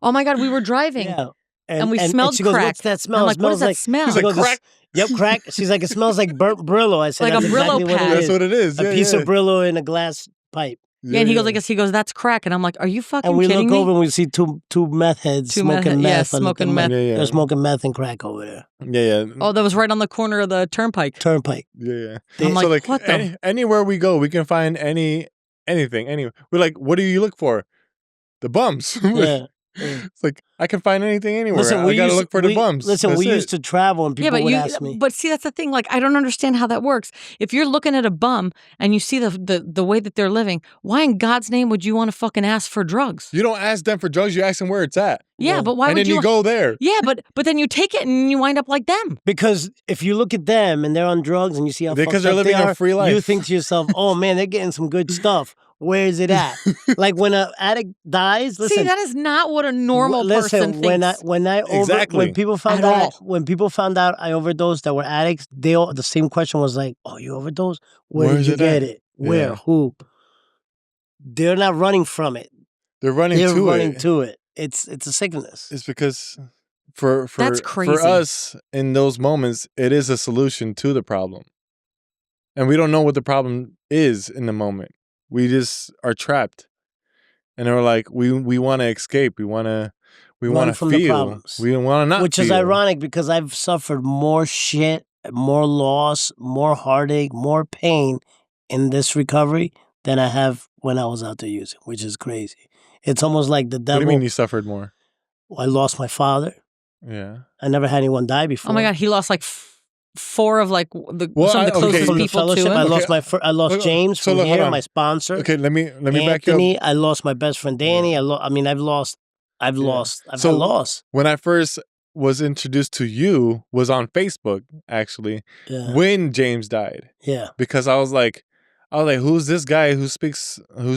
Oh my God, we were driving. Yeah. And we smelled she goes, crack. what's that smell? I'm It like, what does smells that like smell? He's I like, go, crack. Yep, crack. She's like, it smells like burnt Brillo. I said, Like that's a Brillo exactly what pad. it That's is. what it is. A piece of Brillo in a glass pipe. Yeah, and he goes, that's crack. And I'm like, are you fucking And we kidding look me? over and we see two meth heads smoking meth. Yeah, smoking meth. Yeah. They're smoking meth and crack over there. Yeah. Oh, that was right on the corner of the turnpike. Turnpike. Yeah. I'm So like, what the? Anywhere we go, we can find anything. Anyway, we're like, what do you look for? The bums. Yeah. It's like, I can find anything anywhere. Listen, I gotta look for the bums. Listen, That's we it. used to travel and people would ask me. But see, that's the thing. Like, I don't understand how that works. If you're looking at a bum and you see the way that they're living, why in God's name would you want to fucking ask for drugs? You don't ask them for drugs. You ask them where it's at. Yeah, but why and would then you go there? Yeah, but then you take it and you wind up like them. Because if you look at them and they're on drugs and you see how fucked Because they're up living they a are, free life. you think to yourself, oh man, they're getting some good stuff. Where is it at? Like when an addict dies, listen. See, that is not what a normal person thinks. Exactly. When people found out I overdosed that were addicts, the same question was like, oh, you overdosed? Where did you get it? Where? Yeah. Who? They're not running from it. They're running to it. It's a sickness. It's because for That's crazy. For us in those moments, it is a solution to the problem. And we don't know what the problem is in the moment. We just are trapped. And we're like, we want to escape. We want to from the feel. problems. We want to not Which feel. is ironic because I've suffered more shit, more loss, more heartache, more pain in this recovery than I have when I was out there using, which is crazy. It's almost like the devil. What do you mean you suffered more? I lost my father. Yeah. I never had anyone die before. Oh my God, he lost like 4 of like some of the closest from the people fellowship, to him. I lost James from here, my sponsor. Okay, let me Anthony, back you up. I lost my best friend Danny. I've lost. I've had loss. When I first was introduced to you was on Facebook, actually, when James died. Yeah. Because I was like, who's this guy who's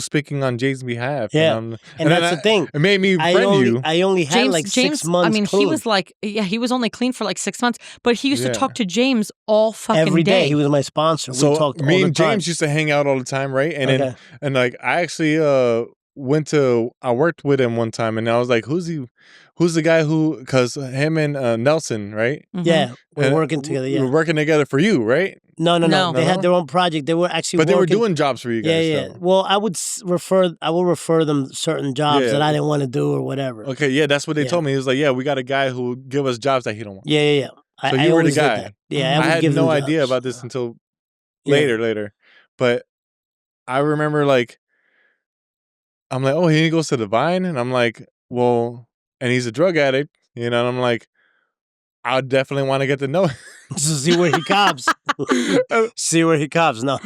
speaking on James' behalf? Yeah. And that's the thing. It made me friend you. I only had like 6 months. I mean, clean. he was like, he was only clean for like 6 months, but he used to talk to James all fucking every day. He was my sponsor. So we talked me all and the time. James used to hang out all the time, right? And then like I actually I worked with him one time, and I was like, who's the guy who, because him and Nelson, right? Mm-hmm. Yeah, we're working together. Yeah, we were working together for you, right? No. They had their own project. They were actually, but they were doing jobs for you guys. Yeah. Well, I will refer them certain jobs that I didn't want to do or whatever. Okay, yeah, that's what they told me. He was like, yeah, we got a guy who will give us jobs that he don't want. Yeah. So you were the guy. Yeah, I had no idea about this until later. But I remember like, I'm like, oh, he goes to the Vine, and I'm like, well, and he's a drug addict, and I'm like, I definitely want to get to know him. See where he cops. See where he cops. No,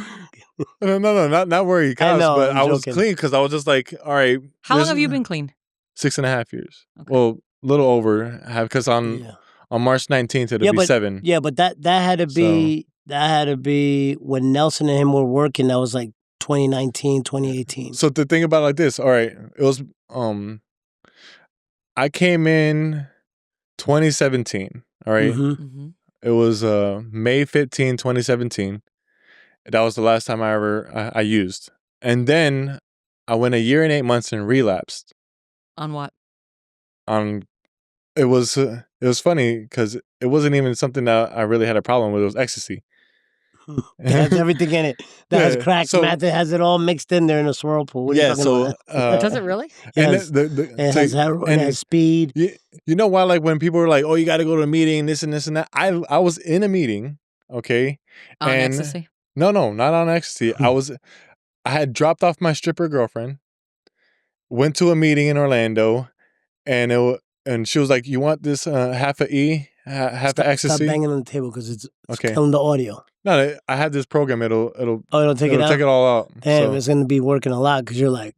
not where he cops. But I was clean because I was just like, all right. How long have you been clean? 6.5 years. Okay. Well, a little over, because on March 19th it'll be 7. Yeah, but that had to be That had to be when Nelson and him were working. That was like 2019, 2018. So to think about it like this, all right, it was I came in 2017, all right? Mm-hmm. It was May 15, 2017. That was the last time I used. And then I went a year and 8 months and relapsed On what? on it was funny because it wasn't even something that I really had a problem with. It was ecstasy. It has everything in it. That has Yeah, crack, so- meth. It has it all mixed in there in a swirlpool. What are you Yeah, talking so about? Does it really? and Yes. It has heroin, it has speed. You know why? Like when people were like, "Oh, you got to go to a meeting, this and this and that." I was in a meeting, okay, On and ecstasy? no, not on ecstasy. I had dropped off my stripper girlfriend, went to a meeting in Orlando, and and she was like, "You want this half a E, half Stop, a ecstasy?" stop banging on the table because it's Okay. killing the audio. No, I had this program. It'll Oh, it'll take it out? take it all out. Damn, So, it's going to be working a lot because you're like.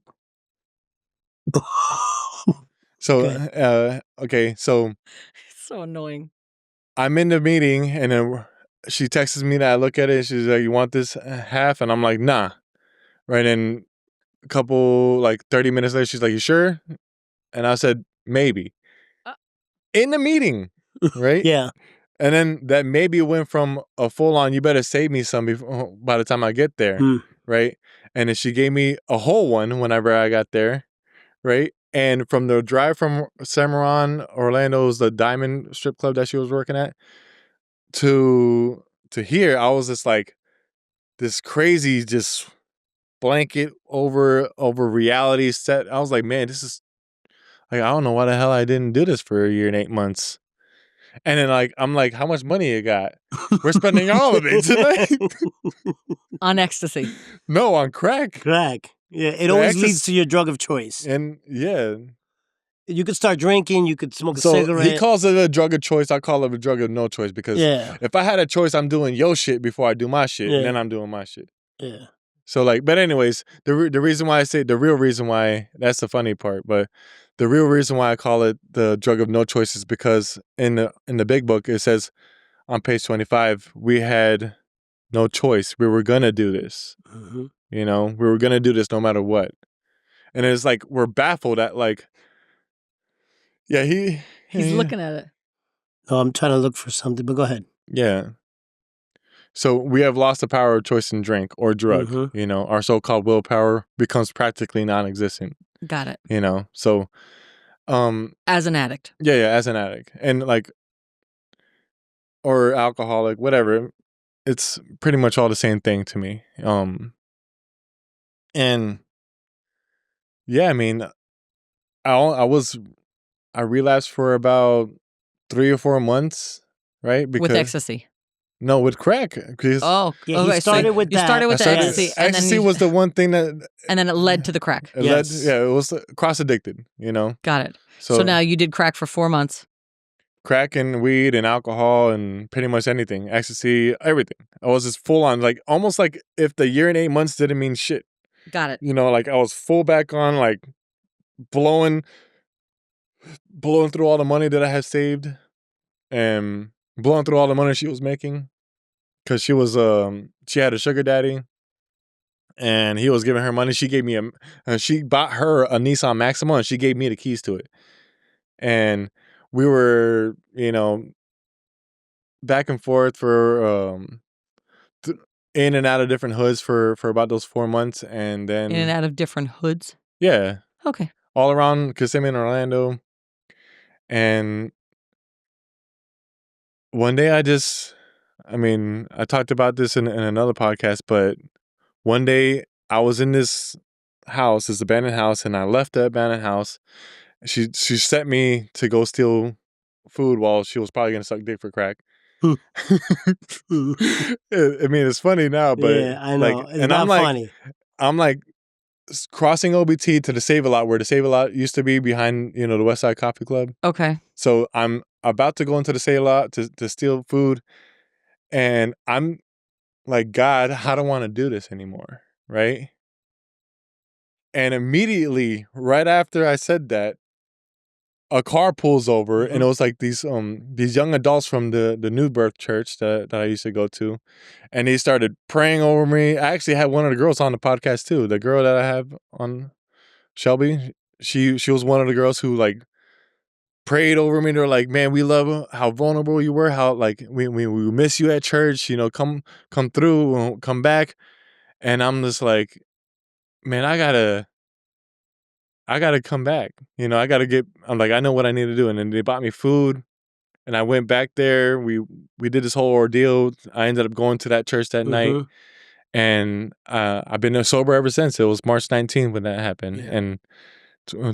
okay, so It's so annoying. I'm in the meeting, and then she texts me that I look at it. She's like, "You want this half?" And I'm like, "Nah." Right, and a couple like 30 minutes later, she's like, "You sure?" And I said, "Maybe." Uh. In the meeting, right? Yeah. And then that maybe went from a full on, "You better save me some before, by the time I get there," Mm. right? And then she gave me a whole one whenever I got there, right? And from the drive from Cimarron, Orlando's the Diamond strip club that she was working at, to here, I was just like this crazy just blanket over reality set. I was like, man, this is like, I don't know why the hell I didn't do this for a year and 8 months. And then like I'm like, how much money you got? We're spending all of it tonight. On ecstasy. No, on crack. Crack. Yeah, it The always leads ecstasy- to your drug of choice. And yeah. You could start drinking. You could smoke a So cigarette. he calls it a drug of choice. I call it a drug of no choice because Yeah. if I had a choice, I'm doing your shit before I do my shit, and then Yeah. I'm doing my shit. Yeah. So like, but anyways, the reason why I say the real reason why, that's the funny part, but the real reason why I call it the drug of no choice is because in the big book it says on page 25 we had no choice. We were gonna do this. Mm-hmm. You know, we were gonna do this no matter what. And it's like we're baffled at like, yeah, He's looking at it. No, I'm trying to look for something, but go ahead. Yeah. So we have lost the power of choice in drink or drug. Mhm. You know, our so-called willpower becomes practically non-existent. Got it. You know, so As an addict. yeah, as an addict and like, or alcoholic, whatever, it's pretty much all the same thing to me. And yeah, I mean, I relapsed for about 3 or 4 months, right? With ecstasy. No, with crack. Because Oh, Yeah, he okay. started with you that. started with the started- ecstasy, and then ecstasy you, was the one thing that and then it led to the crack. it Yes. led. Yeah, it was cross addicted. You know, Got it. so, So now you did crack for 4 months. crack and weed and alcohol and pretty much anything, ecstasy, everything. I was just full on, like almost like if the year and 8 months didn't mean shit. Got it. You know, like I was full back on, like blowing through all the money that I had saved, and blowing through all the money she was making, because she had a sugar daddy, and he was giving her money. She gave me she bought her a Nissan Maxima, and she gave me the keys to it, and we were, you know, back and forth for in and out of different hoods for about those 4 months, and then In and out of different hoods. yeah, Okay. all around Kissimmee and Orlando. And one day I mean, I talked about this in another podcast, but one day I was in this house, this abandoned house, and I left the abandoned house. She sent me to go steal food while she was probably gonna suck dick for crack. I mean, it's funny now, but Yeah, I know. like, It's and not funny. I'm like crossing OBT to the Save a Lot, where the Save a Lot used to be behind, you know, the West Side Coffee Club. Okay. So I'm about to go into the Save a Lot to steal food, and I'm like, God, I don't want to do this anymore, right? And immediately, right after I said that, a car pulls over, and it was like these young adults from the New Birth Church that I used to go to, and they started praying over me. I actually had one of the girls on the podcast too. The girl that I have on, Shelby, she was one of the girls who like prayed over me. They're like, man, we love how vulnerable you were, how like we miss you at church, you know, come through, come back. And I'm just like, man, I gotta come back. You know, I'm like, I know what I need to do. And then they bought me food, and I went back there. We did this whole ordeal. I ended up going to that church that night. And I've been sober ever since. It was March 19th when that happened. Yeah. And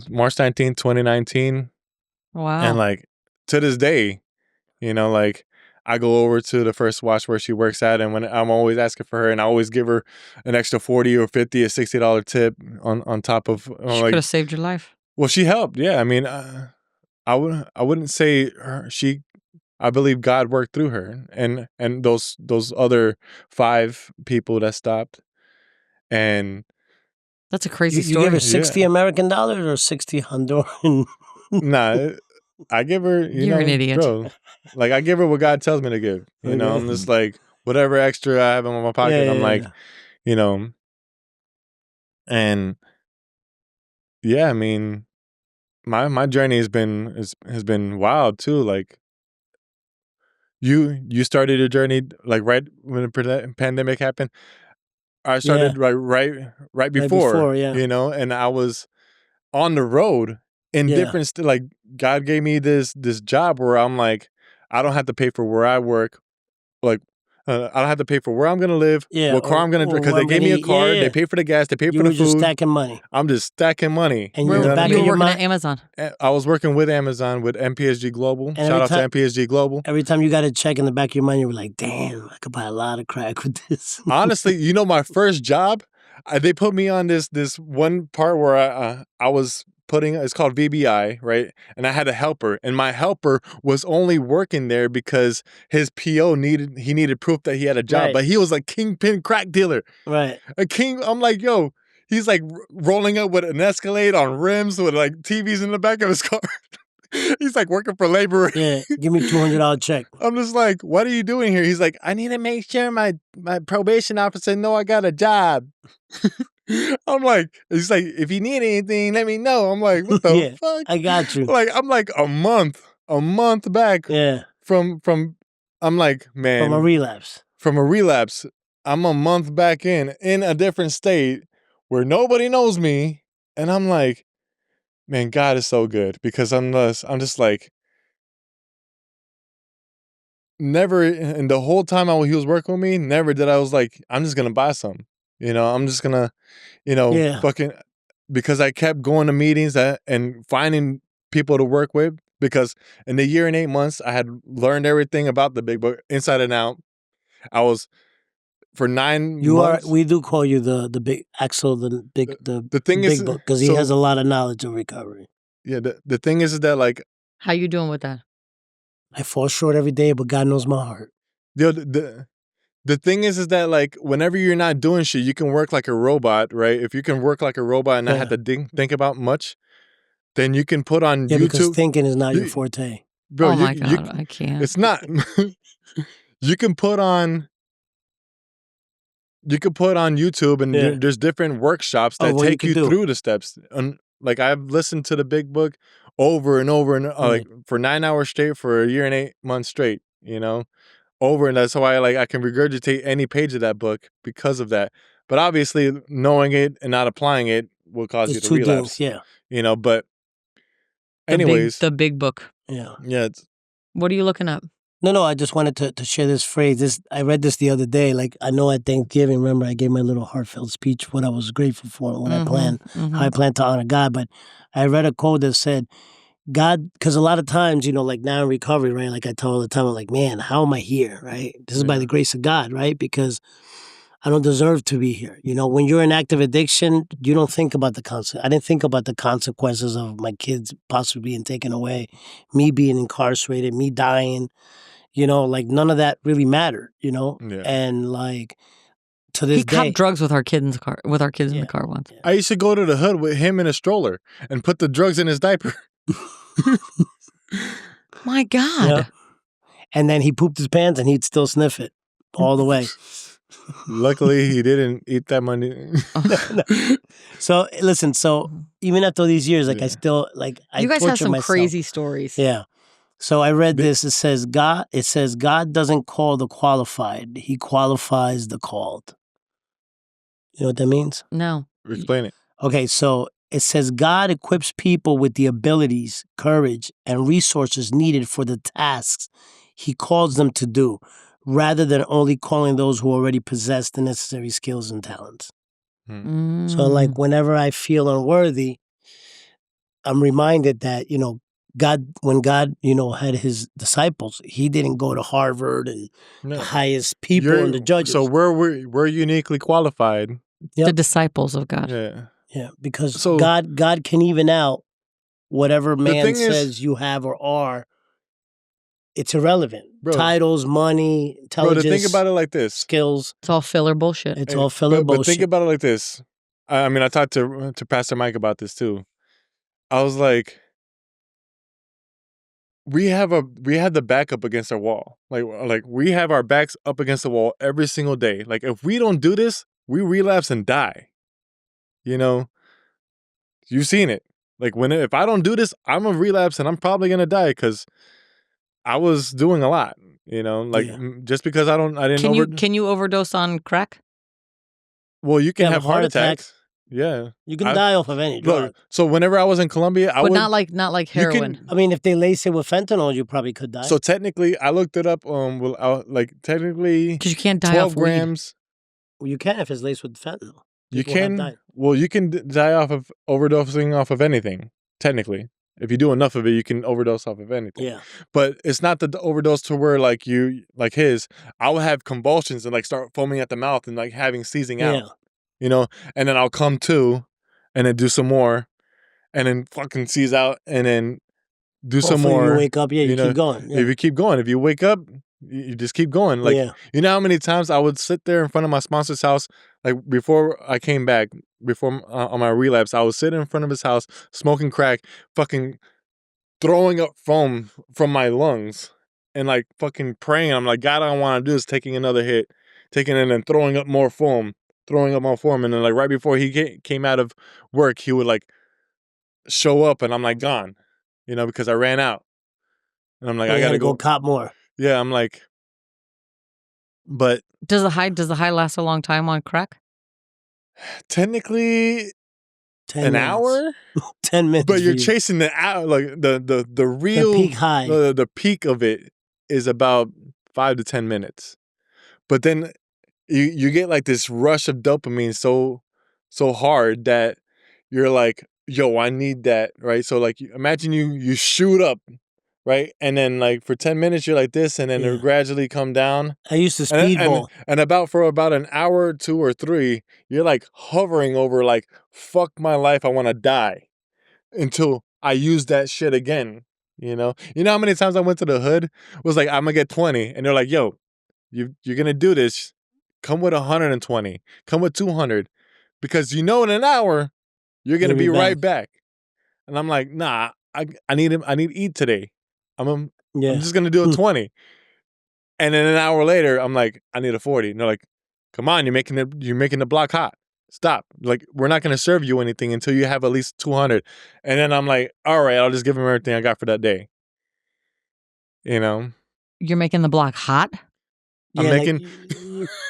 March 19th, 2019. Wow. And like to this day, you know, like I go over to the First Watch where she works at, and when I'm always asking for her, and I always give her an extra $40 or $50 or $60 tip on top of. She like, could have saved your life. Well, she helped. Yeah, I mean, I wouldn't say I believe God worked through her, and those other 5 people that stopped, and that's a crazy you story. give her 60 American dollars or 60 Honduran? Nah, I give her. You're an idiot, bro. Like I give her what God tells me to give. You know, I'm just like whatever extra I have in my pocket. I'm like, you know, and yeah, I mean, my journey has been wild too. Like you started your journey like right when the pandemic happened. I started right before, you know, and I was on the road in different like God gave me this job where I'm like, I don't have to pay for where I work, like I don't have to pay for where I'm gonna live, what car I'm gonna drive, because they gave me a car, they pay for the gas, they pay for the food. Just stacking money. I'm just stacking money. And you were working at Amazon. I was working with Amazon with MPSG Global. Shout out to MPSG Global. Every time you got a check in the back of your mind, you were like, damn, I could buy a lot of crack with this. Honestly, you know, my first job, they put me on this one part where I was it's called VBI, right? And I had a helper, and my helper was only working there because his PO needed proof that he had a job, but he was a kingpin crack dealer. Right. I'm like, yo, he's like rolling up with an Escalade on rims with like TVs in the back of his car. He's like working for labor. Yeah, give me $200 check. I'm just like, what are you doing here? He's like, I need to make sure my probation officer know I got a job. I'm like, he's like, if you need anything, let me know. I'm like, what the fuck? I got you. Like, I'm like a month back. Yeah. From I'm like, man. From a relapse. I'm a month back in a different state where nobody knows me, and I'm like, man, God is so good, because I'm just like, never in the whole time he was working with me, never did I was like, I'm just gonna buy some. You know, I'm just gonna, fucking, because I kept going to meetings and finding people to work with, because in the year and 8 months, I had learned everything about the big book inside and out. I was for 9 months. We do call you the big Axel, the big book, because he has a lot of knowledge of recovery. Yeah, the thing is that like, how you doing with that? I fall short every day, but God knows my heart. The thing is that like, whenever you're not doing shit, you can work like a robot, right? If you can work like a robot and not have to think about much, then you can put on YouTube. Because thinking is not your forte. Bro, oh my God, I can't. It's not. You can put on YouTube, and there's different workshops that take you through the steps. And like, I've listened to the big book over and over and like for 9 hours straight for a year and 8 months straight, you know, over. And that's why I can regurgitate any page of that book because of that. But obviously knowing it and not applying it will cause you to relapse. You know, but anyways. The big book. Yeah. Yeah. What are you looking up? No, I just wanted to share this phrase. I read this the other day. Like, I know at Thanksgiving, remember, I gave my little heartfelt speech, what I was grateful for, and what I planned, how I plan to honor God. But I read a quote that said, God, because a lot of times, like now in recovery, right? Like I tell all the time, I'm like, man, how am I here, right? This is by the grace of God, right? Because I don't deserve to be here. When you're in active addiction, you don't think about the consequences. I didn't think about the consequences of my kids possibly being taken away, me being incarcerated, me dying. Like none of that really mattered, and like to this day. He copped drugs with our kids in the car, in the car once. I used to go to the hood with him in a stroller and put the drugs in his diaper. My God. Yeah. And then he pooped his pants and he'd still sniff it all the way. Luckily, he didn't eat that money. So listen, even after all these years, like I Yeah. still like I You guys have torture some myself. crazy stories. Yeah. So I read this. It says God doesn't call the qualified; He qualifies the called. You know what that means? No. Explain it. Okay, so it says God equips people with the abilities, courage, and resources needed for the tasks He calls them to do, rather than only calling those who already possess the necessary skills and talents. So, like, whenever I feel unworthy, I'm reminded that, when God, had his disciples, he didn't go to Harvard and the highest people and the judges. So we're uniquely qualified. The disciples of God. Yeah. Yeah, because God can even out whatever man thing says is- you have or are. It's irrelevant. Bro. Titles, money, intelligence, Bro, to think about it like this. skills. It's all filler bullshit. It's all filler bullshit. But think about it like this. I mean, I talked to Pastor Mike about this too. I was like, we have the back up against our wall. Like we have our backs up against the wall every single day. Like if we don't do this, we relapse and die. You know, you've seen it. Like if I don't do this, I'm gonna relapse and I'm probably gonna die because I was doing a lot. You know, like just because I didn't. Can you overdose on crack? Well, you can have heart attacks. Yeah, you can die off of any drug. Look, so whenever I was in Colombia, but not like heroin. I mean, if they lace it with fentanyl, you probably could die. So technically, I looked it up. Technically, because you can't die 12 off grams. Well, you can if it's laced with fentanyl. You can. Well, you can die off of overdosing off of anything. Technically, if you do enough of it, you can overdose off of anything. Yeah. But it's not the overdose to where like his. I would have convulsions and like start foaming at the mouth and like having seizing out. Yeah. You know, and then I'll come to, and then do some more, and then fucking seize out, and then do some more. You wake up, you keep going. Yeah. If you keep going, if you wake up, you just keep going. Like you know how many times I would sit there in front of my sponsor's house, like before I came back, before on my relapse, I would sit in front of his house smoking crack, fucking throwing up foam from my lungs, and like fucking praying. I'm like, God, I don't want to do this. Taking another hit, taking it, and then throwing up more foam. And then like right before he came out of work, he would like show up and I'm like gone, because I ran out. And I'm like, I gotta go cop more. Yeah, I'm like, but does the high last a long time on crack? Technically 10 minutes. Hour? 10 minutes. But you're chasing the hour, like the real the peak high. The peak of it is about 5 to 10 minutes. But then you get like this rush of dopamine so hard that you're like, yo, I need that, right? So like imagine you shoot up, right? And then like for 10 minutes you're like this, and then it'll gradually come down. I used to speedball. And for about an hour, 2 or 3, you're like hovering over like, fuck my life, I want to die. Until I use that shit again, You know how many times I went to the hood? It was like, I'm gonna get 20. And they're like, yo, you're gonna do this. Come with 120. Come with 200. Because in an hour, you're gonna be right back. And I'm like, nah, I need to eat today. I'm just gonna do a 20. And then an hour later, I'm like, I need a 40. And they're like, come on, you're making the block hot. Stop. Like, we're not gonna serve you anything until you have at least 200. And then I'm like, all right, I'll just give them everything I got for that day. You're making the block hot? I'm making.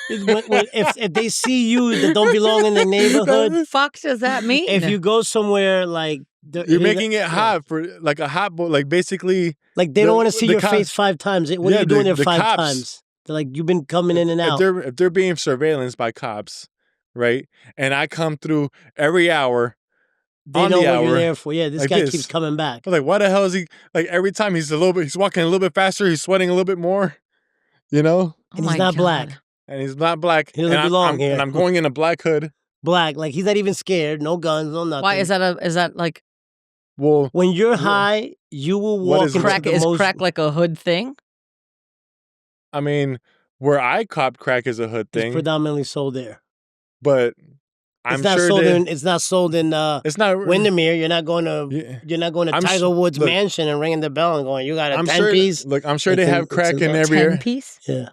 If they see you that don't belong in the neighborhood, what the fuck does that mean? If you go somewhere like you're making it hot for like a hot boy, like basically, like they don't want to see your face 5 times. What are you doing there 5 cops, times? They're like, you've been coming in and out. If they're being surveillanced by cops, right? And I come through every hour. They know what you're there for. Yeah, this guy keeps coming back. I was like, why the hell is he like every time he's walking a little bit faster, he's sweating a little bit more, And he's not black. And he's not black. He doesn't belong here. And I'm going in a black hood. Black, like he's not even scared. No guns, no nothing. Why is that like? Well, when you're high, you will walk into crack. Is crack like a hood thing? I mean, where I cop crack is a hood thing. It's predominantly sold there. But I'm not sure sold they, in. It's not sold in it's not. Windermere. You're not going to. Yeah. You're not going to I'm Tiger Woods look, mansion and ringing the bell and going, "You got a I'm 10 sure. piece." Look, I'm sure they have crack in every. 10-piece? Yeah.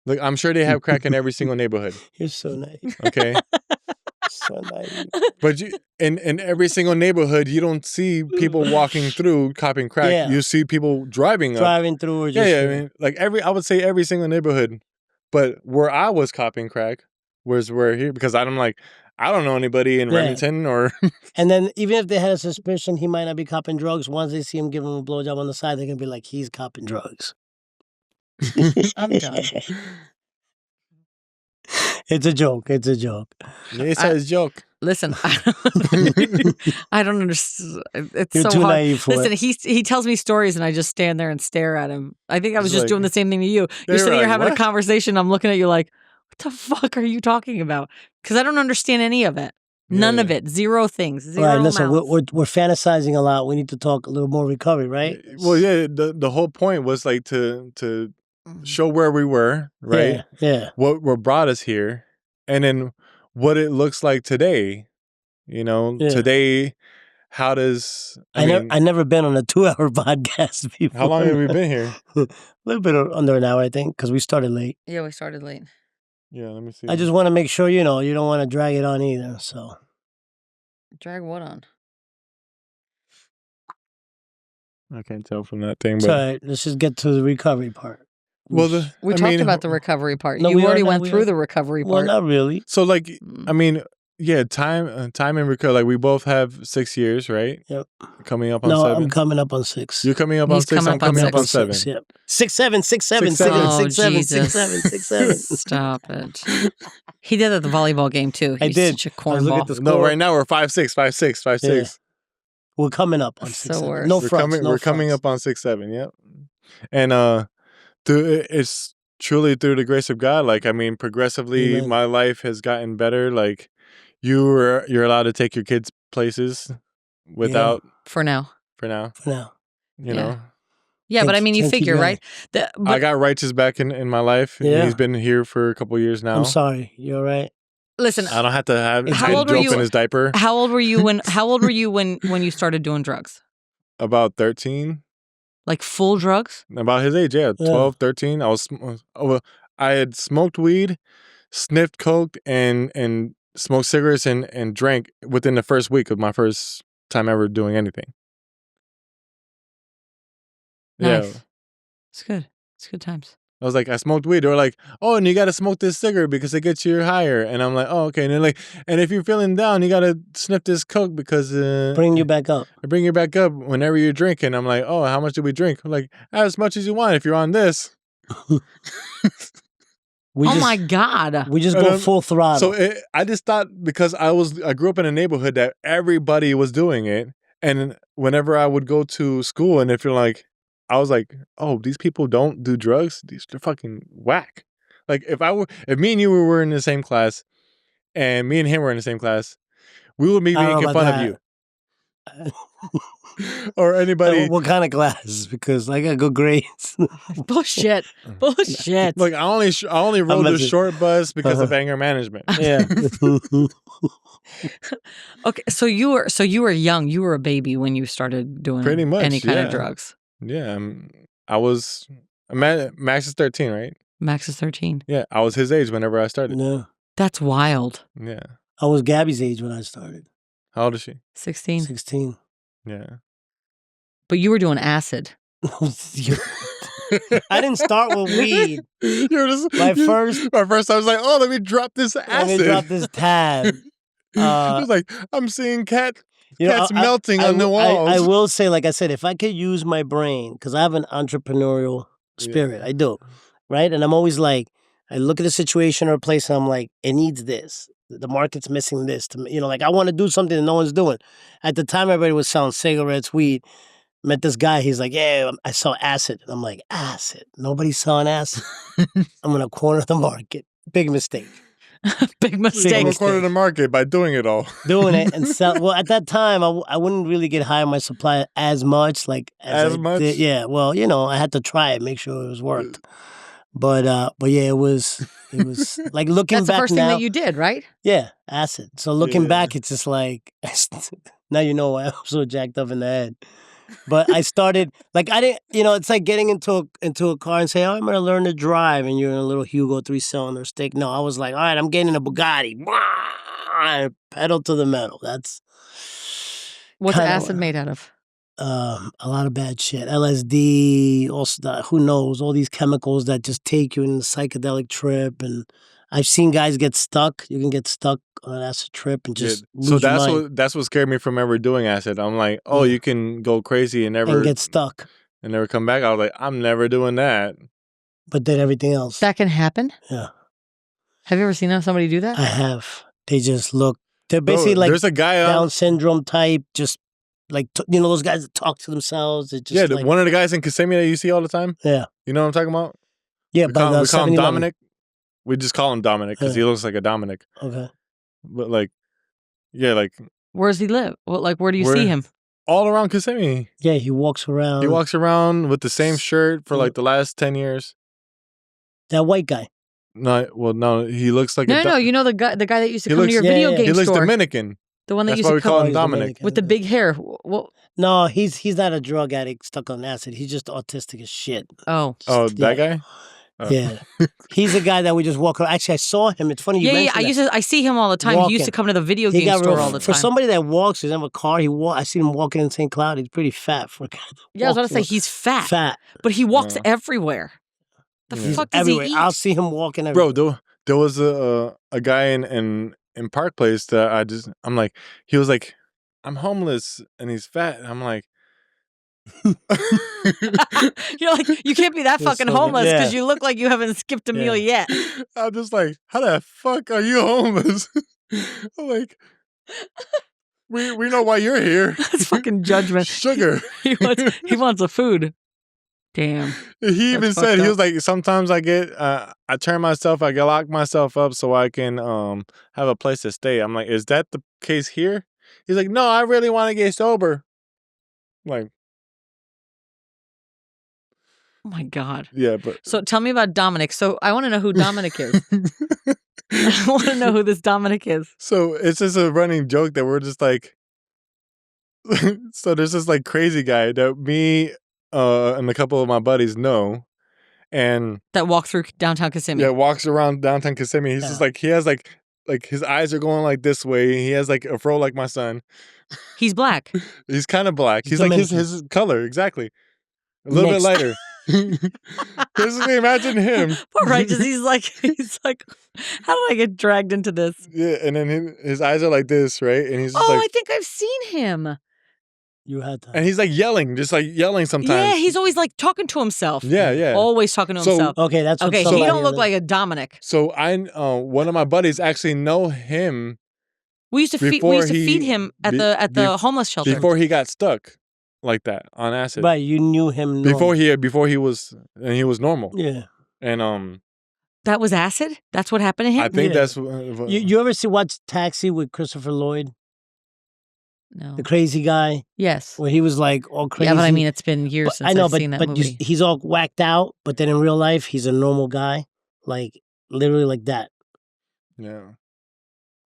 Look, I'm sure they have crack in every single neighborhood. You're so naive. Okay, So naive. but in every single neighborhood, you don't see people walking through copping crack. Yeah. You see people driving up. Driving through or just. Yeah. I mean, like I would say every single neighborhood, but where I was copping crack was where here because I'm like, I don't know anybody in Yeah. Remington or. And then even if they had a suspicion he might not be copping drugs, once they see him give him a blowjob on the side, they're gonna be like, he's copping drugs. I'm done. It's a joke. It's a joke. It's a joke. Listen, I don't understand. It's You're so too hard. naive for Listen, it. he tells me stories, and I just stand there and stare at him. I think I was It's just like- doing the same thing to you. They You're were sitting here like, having a "What?" conversation. I'm looking at you like, what the fuck are you talking about? Because I don't understand any of it. None of Yeah. it. Zero things. All Zero right, listen, amounts. we're fantasizing a lot. We need to talk a little more recovery, right? Well, yeah. The whole point was like to show where we were, right? Yeah. What brought us here, and then what it looks like today. You know, Yeah. today, how does I never been on a 2-hour podcast before. how long have we been here? A little bit under an hour, I think, because we started late. Yeah, we started late. Yeah, let me see. I just want to make sure, you don't want to drag it on either. So Drag what on? I can't tell from that thing, it's but all right. Let's just get to the recovery part. well, We talked about the recovery part. No, You we already are- went we through are- the recovery Well, part. not really. so like Mm. I mean, yeah, time and recovery. Like we both have 6 years, right? Yep. Coming up on No, 7. I'm coming up on 6. You're coming up on He's 6. coming I'm up on coming up 6. on 7. 6, yep. 6, 7, 6, 7, 6, 7. 7, Oh, 6, 7, 6, Jesus. 7, 6, 7. Stop it. He did that at the volleyball game, too. I He's did. such a I was looking at cornball. the No, score. right now we're 5-6, 5-6, 5-6. We're coming up on That's 6, the 7. worst. No We're fronts. coming. We're coming up on 6-7. Yep. And it's truly through the grace of God. Like I mean, progressively, Amen. my life has gotten better. Like you're allowed to take your kids places without For now. for now. For now. You Yeah. know, Yeah, but I mean, you Can't keep figure, going. right? I But got Righteous back in my life. Yeah. He's been here for a couple years now. I'm sorry. You all right? listen, I don't have to have How his old were dope you- in his diaper. how old were you when you started doing drugs? About 13. Like full drugs? About his age, yeah. 12, 13. I had smoked weed, sniffed coke, and smoked cigarettes and drank within the first week of my first time ever doing anything. Nice. Yeah. It's good. It's good times. I was like, I smoked weed. They were like, oh, and you got to smoke this cigarette because it gets you higher. And I'm like, oh, okay. And they're like, and if you're feeling down, you got to sniff this coke because Bring you back up. I bring you back up whenever you're drinking. I'm like, oh, how much do we drink? I'm like, as much as you want if you're on this. We Oh just, my God. We just And go I'm- full throttle. So I just thought because I grew up in a neighborhood that everybody was doing it. And whenever I would go to school and if you're like, I was like, oh, these people don't do drugs. They're fucking whack. Like if me and you were in the same class and me and him were in the same class, we would be I don't know making about fun of you. Or anybody. What kind of class? Because I got good grades. Bullshit. Bullshit. Like I only rode the messing- short bus because of anger management. Yeah. Okay, so you were young. You were a baby when you started doing Pretty much, any kind of yeah. drugs. Yeah, I was. Max is 13, right? Max is 13. Yeah, I was his age whenever I started. No. That's wild. Yeah. I was Gabby's age when I started. How old is she? 16. 16. Yeah. But you were doing acid. I didn't start with weed. My first I was like, oh, let me drop this acid. Let me drop this tab. I was like, I'm seeing cats I- melting I on the will- walls. I will say, like I said, if I could use my brain, because I have an entrepreneurial spirit, Yeah. I do, right? And I'm always like, I look at a situation or a place and I'm like, it needs this. The market's missing this. Like I want to do something that no one's doing. At the time, everybody was selling cigarettes, weed. Met this guy, he's like, yeah, I sell acid. And I'm like, acid? Nobody's selling acid. I'm going to corner the market. Big mistake. Big You're mistake. gonna corner the market by doing it all. Doing it and sell. Well, at that time, I wouldn't really get high on my supply as much. Like As I much? did. Yeah. Well, I had to try it, make sure it was worked. But yeah, it was like looking That's the back first now. thing that you did, right? Yeah, acid. So looking Yeah. back, it's just like now you know why I'm so jacked up in the head. But I started like I didn't, it's like getting into a car and saying, "Oh, I'm gonna learn to drive," and you're in a little Hugo 3-cylinder stick. No, I was like, "All right, I'm getting a Bugatti." Pedal to the metal. That's What's kinda acid made out of? a lot of bad shit. LSD, also who knows, all these chemicals that just take you in a psychedelic trip. And I've seen guys get stuck. You can get stuck on an acid trip and just So lose your mind that's what scared me from ever doing acid. I'm like, oh, Yeah. you can go crazy and and never get stuck. come back. I was like, I'm never doing that. But then everything else. That can happen? Yeah. Have you ever seen somebody do that? I have. They just look. They're Bro, basically like there's a guy Down syndrome type. Just like those guys that talk to themselves. It's just like one of the guys in Kissimmee that you see all the time. yeah, You know what I'm talking about? yeah. We By the we call him 7-Eleven. Dominic. We just call him Dominic because he looks like a Dominic. Okay. But like, yeah, like Where does he live? Where do you see him? all around Kissimmee. Yeah, he walks around. He walks around with the same shirt for like the last 10 years. That white guy. No, he looks like No, you know the guy that used to He come looks- to your Yeah, video yeah. game He looks store. Dominican. The one that That's used why to we come call him he's Dominic. Dominican. with the big hair. Well, No, he's not a drug addict stuck on acid. He's just autistic as shit. oh. Oh, Yeah. that guy? Oh. Yeah. He's a guy that we just walk around. Actually, I saw him. It's funny you Yeah, mentioned that. I see him all the time. He used to Walking. come to the video He game got store real all the time. For somebody that walks, he doesn't have a car. I seen him walking in St. Cloud. He's pretty fat for a guy that Yeah, I was about to say walks he's fat, fat. but he walks Yeah. everywhere. The Yeah. fuck does everywhere. he eat? I'll see him walking everywhere. Bro, there was a guy in Park Place that I'm like, he was like, I'm homeless and he's fat. And I'm like, You're like, you can't be that You're fucking so- homeless yeah. because you look like you haven't skipped a meal yet. I'm just like, how the fuck are you homeless? I'm like, we know why you're here. That's fucking judgment. Sugar. He wants a food. Damn. He even That's said, fucked he was up. like, sometimes I lock myself up so I can have a place to stay. I'm like, is that the case here? He's like, no, I really want to get sober. I'm like, Oh my God. yeah, but So tell me about Dominic. So I want to know who Dominic is. I want to know who this Dominic is. So it's just a running joke that we're just like, so there's this like crazy guy that me and a couple of my buddies know, and That walk through downtown Kissimmee. walks around downtown Kissimmee. He's just like, he has like his eyes are going like this way. He has like a fro like my son. He's black. He's kind of black. He's like Dominican. his color exactly, a little bit Mixed. lighter. Basically, imagine him. Poor Righteous. He's like, how did I get dragged into this? Yeah, and then his eyes are like this, right? And he's just Oh, like, I think I've seen him. You had to. and he's like yelling, just like yelling sometimes. Yeah, he's always like talking to himself. yeah. Always talking to So- himself. Okay, that's what Okay, he somebody don't look other- like a Dominic. So one of my buddies actually know him We used to feed him at the homeless shelter. before he got stuck like that on acid. Right, you knew him. Before he was normal. Yeah. And That was acid? That's what happened to him? I think Yeah. that's You ever watch Taxi with Christopher Lloyd, No. the crazy guy, Yes. where he was like all crazy? Yeah, but I mean, it's been years But since I know, I've but seen that but movie. he's all whacked out. But then in real life, he's a normal guy, like literally like that. yeah.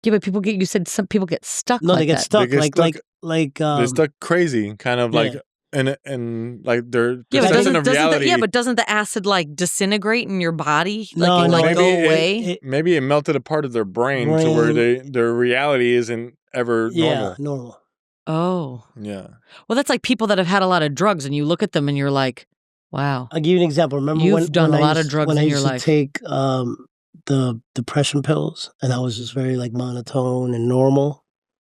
Yeah, but you said some people get stuck No, like they get that. stuck, They get stuck- like They're stuck crazy, kind of like yeah. and like they're Yeah, stuck but in a reality. doesn't the acid like disintegrate in your body? Like No, it no, like go maybe away? Maybe it melted a part of their brain to where their reality isn't ever yeah, normal. normal. Oh. Yeah. Well, that's like people that have had a lot of drugs and you look at them and you're like, wow. I'll give you an example. Remember You've done when a I lot of used- drugs when in I your used life. to take the depression pills, and I was just very like monotone and normal,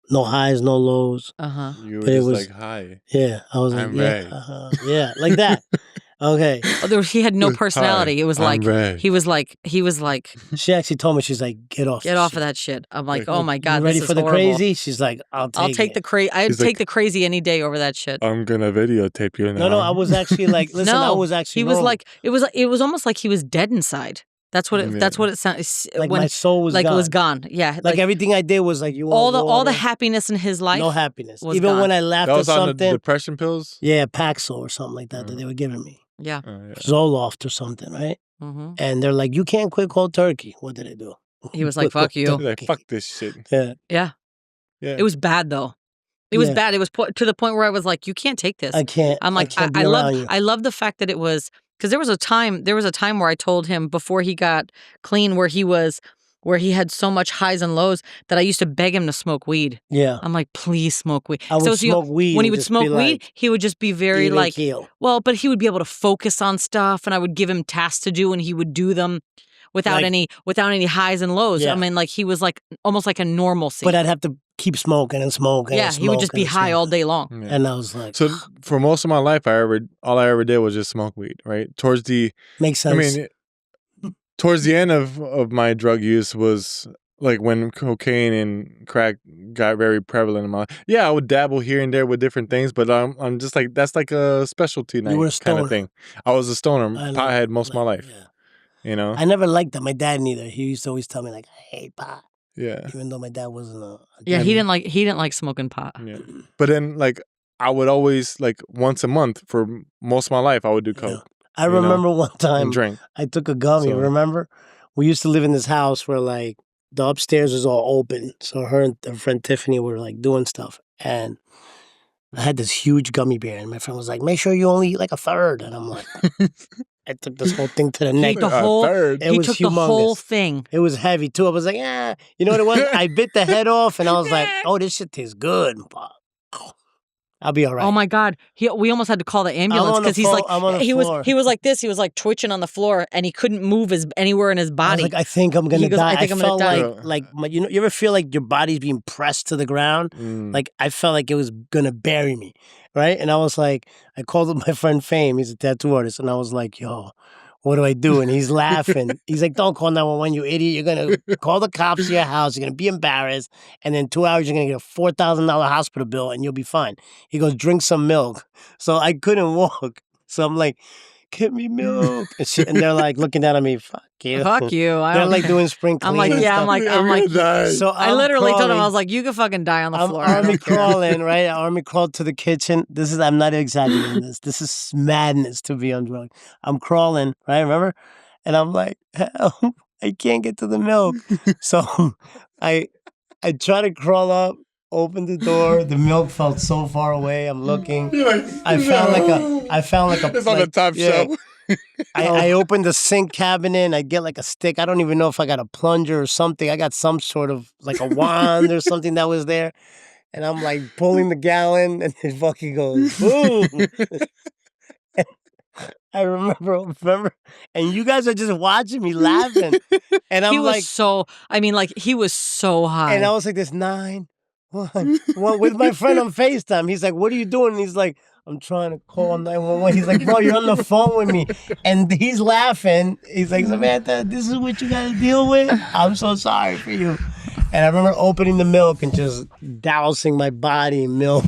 no highs, no lows. Uh-huh. You were But it just was- like, hi. Yeah, I was like, I'm yeah, Ray. yeah, like that. Okay, Oh, he had no Hi, personality. It was I'm like Ray. he was like she actually told me, she's like, get off of that shit. I'm like, Like, oh my god, You ready this for is the horrible. crazy? She's like, I'll take it. the crazy. I'd He's take like- the crazy any day over that shit. I'm gonna videotape you now. No, I was actually like, listen, I No, was actually He was normal. like it was almost like he was dead inside. That's what it. Yeah. That's what it sounded like when my soul was like gone. it was gone. Yeah, Like everything I did was like, you want all the water? happiness in his life. no happiness. was Even gone. when I laughed That at was on the something, depression pills. yeah, Paxil or something like that that they were giving me, Yeah. Oh, yeah. Zoloft or something, right? Mm-hmm. And they're like, you can't quit cold turkey. What did I do? He was like, fuck you. Like, fuck this shit. Yeah. Yeah. Yeah. It was bad though. It was bad. It was to the point where I was like, you can't take this. I can't. I'm like, I can't be around you. I love the fact that it was, because there was a time where I told him before he got clean where he had so much highs and lows that I used to beg him to smoke weed. Yeah. I'm like, please smoke weed. I would smoke weed. When he and would just smoke be weed, like, he would just be very even like, keel. well, but he would be able to focus on stuff, and I would give him tasks to do, and he would do them without any highs and lows. Yeah. I mean, like he was like almost like a normalcy. But I'd have to keep smoking and smoking. Yeah, and he would just be and high all smoking. day long. Yeah. And I was like, so for most of my life, all I ever did was just smoke weed. Right towards the, makes sense. I mean, towards the end of my drug use was like when cocaine and crack got very prevalent in my life. Yeah, I would dabble here and there with different things, but I'm just like, that's like a specialty night were a kind of stoner. thing. I was a stoner, pothead most of my life. Yeah. You know, I never liked that. My dad neither. He used to always tell me like, I hate pot. yeah, Even though my dad wasn't a Yeah, he didn't like smoking pot. yeah. But then like I would always like once a month for most of my life I would do coke. Yeah. I remember one time and drink. I took a gummy. So- Remember, we used to live in this house where like the upstairs was all open. So her and her friend Tiffany were like doing stuff, and I had this huge gummy bear, and my friend was like, "Make sure you only eat like a third." And I'm like, I took this whole thing to the neck. The whole third. It he was took humongous. the whole thing. It was heavy too. I was like, "Yeah." You know what it was? I bit the head off, and I was like, "Oh, this shit tastes good." I'll be all right. Oh my God! We almost had to call the ambulance because he's like he was like this. He was like twitching on the floor and he couldn't move anywhere in his I was body. like, I think I'm gonna He goes, die. I think I'm gonna felt die. like you ever feel like your body's being pressed to the ground? Like I felt like it was gonna bury me, right? And I was like, I called up my friend Fame. He's a tattoo artist, and I was like, yo, what do I do? And he's laughing. He's like, don't call 911, you idiot. You're going to call the cops to your house. You're going to be embarrassed. And then 2 hours, you're going to get a $4,000 hospital bill and you'll be fine. He goes, drink some milk. So I couldn't walk. So I'm like, get me milk. And they're like looking down at me, fuck you. Fuck you. They're like doing spring cleaning. I'm like, yeah, I'm like, so I literally told him, I was like, you can fucking die on the floor. I'm army crawling, right? Army crawled to the kitchen. I'm not exaggerating this. This is madness to be on drugs. I'm crawling, right? Remember? And I'm like, help, I can't get to the milk. So I try to crawl up, open the door. The milk felt so far away. I'm looking. Like, I found like a it's on the top shelf. I opened the sink cabinet and I get like a stick. I don't even know if I got a plunger or something. I got some sort of like a wand or something that was there. And I'm like pulling the gallon and it fucking goes boom. I remember, and you guys are just watching me laughing. And I'm he was like, he was so high. and I was like, this 9-1. Well, with my friend on FaceTime, he's like, what are you doing? And he's like, I'm trying to call 911. He's like, bro, you're on the phone with me. And he's laughing. He's like, Samantha, this is what you got to deal with? I'm so sorry for you. And I remember opening the milk and just dousing my body in milk.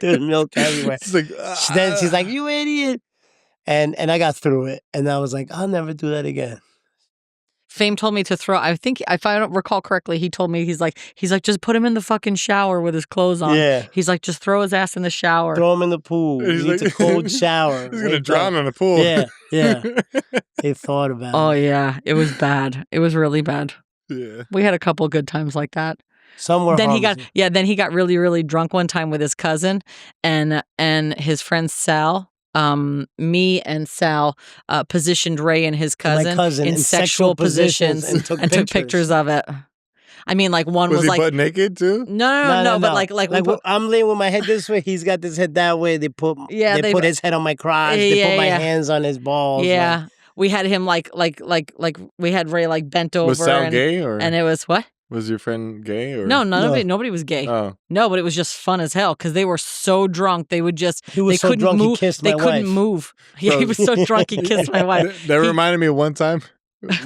There's milk everywhere. It's like, Then she's like, you idiot. And I got through it. And I was like, I'll never do that again. Fame told me to throw. I think if I don't recall correctly, he told me he's like just put him in the fucking shower with his clothes on. Yeah. He's like, just throw his ass in the shower. Throw him in the pool. He needs a cold shower. He's gonna drown in the pool. Yeah. They thought about Oh it. yeah, it was bad. It was really bad. Yeah. We had a couple good times like that. Some were Then harmless. he got really, really drunk one time with his cousin and his friend Sal. Me and Sal positioned Ray and his My cousin, cousin in sexual positions and took pictures of it. I mean, like one was he like butt naked too? no, but like we put, I'm laying with my head this way. He's got his head that way. They put his head on my crotch. They put my hands on his balls. yeah. We had him like we had Ray like bent over. Was Sal gay or? And it was what? Was your friend gay or? No, nobody was gay. Oh. No, but it was just fun as hell because they were so drunk. They would just He was so couldn't drunk move. he kissed They my couldn't wife. move. Yeah, he was so drunk he kissed my wife. That reminded me of one time.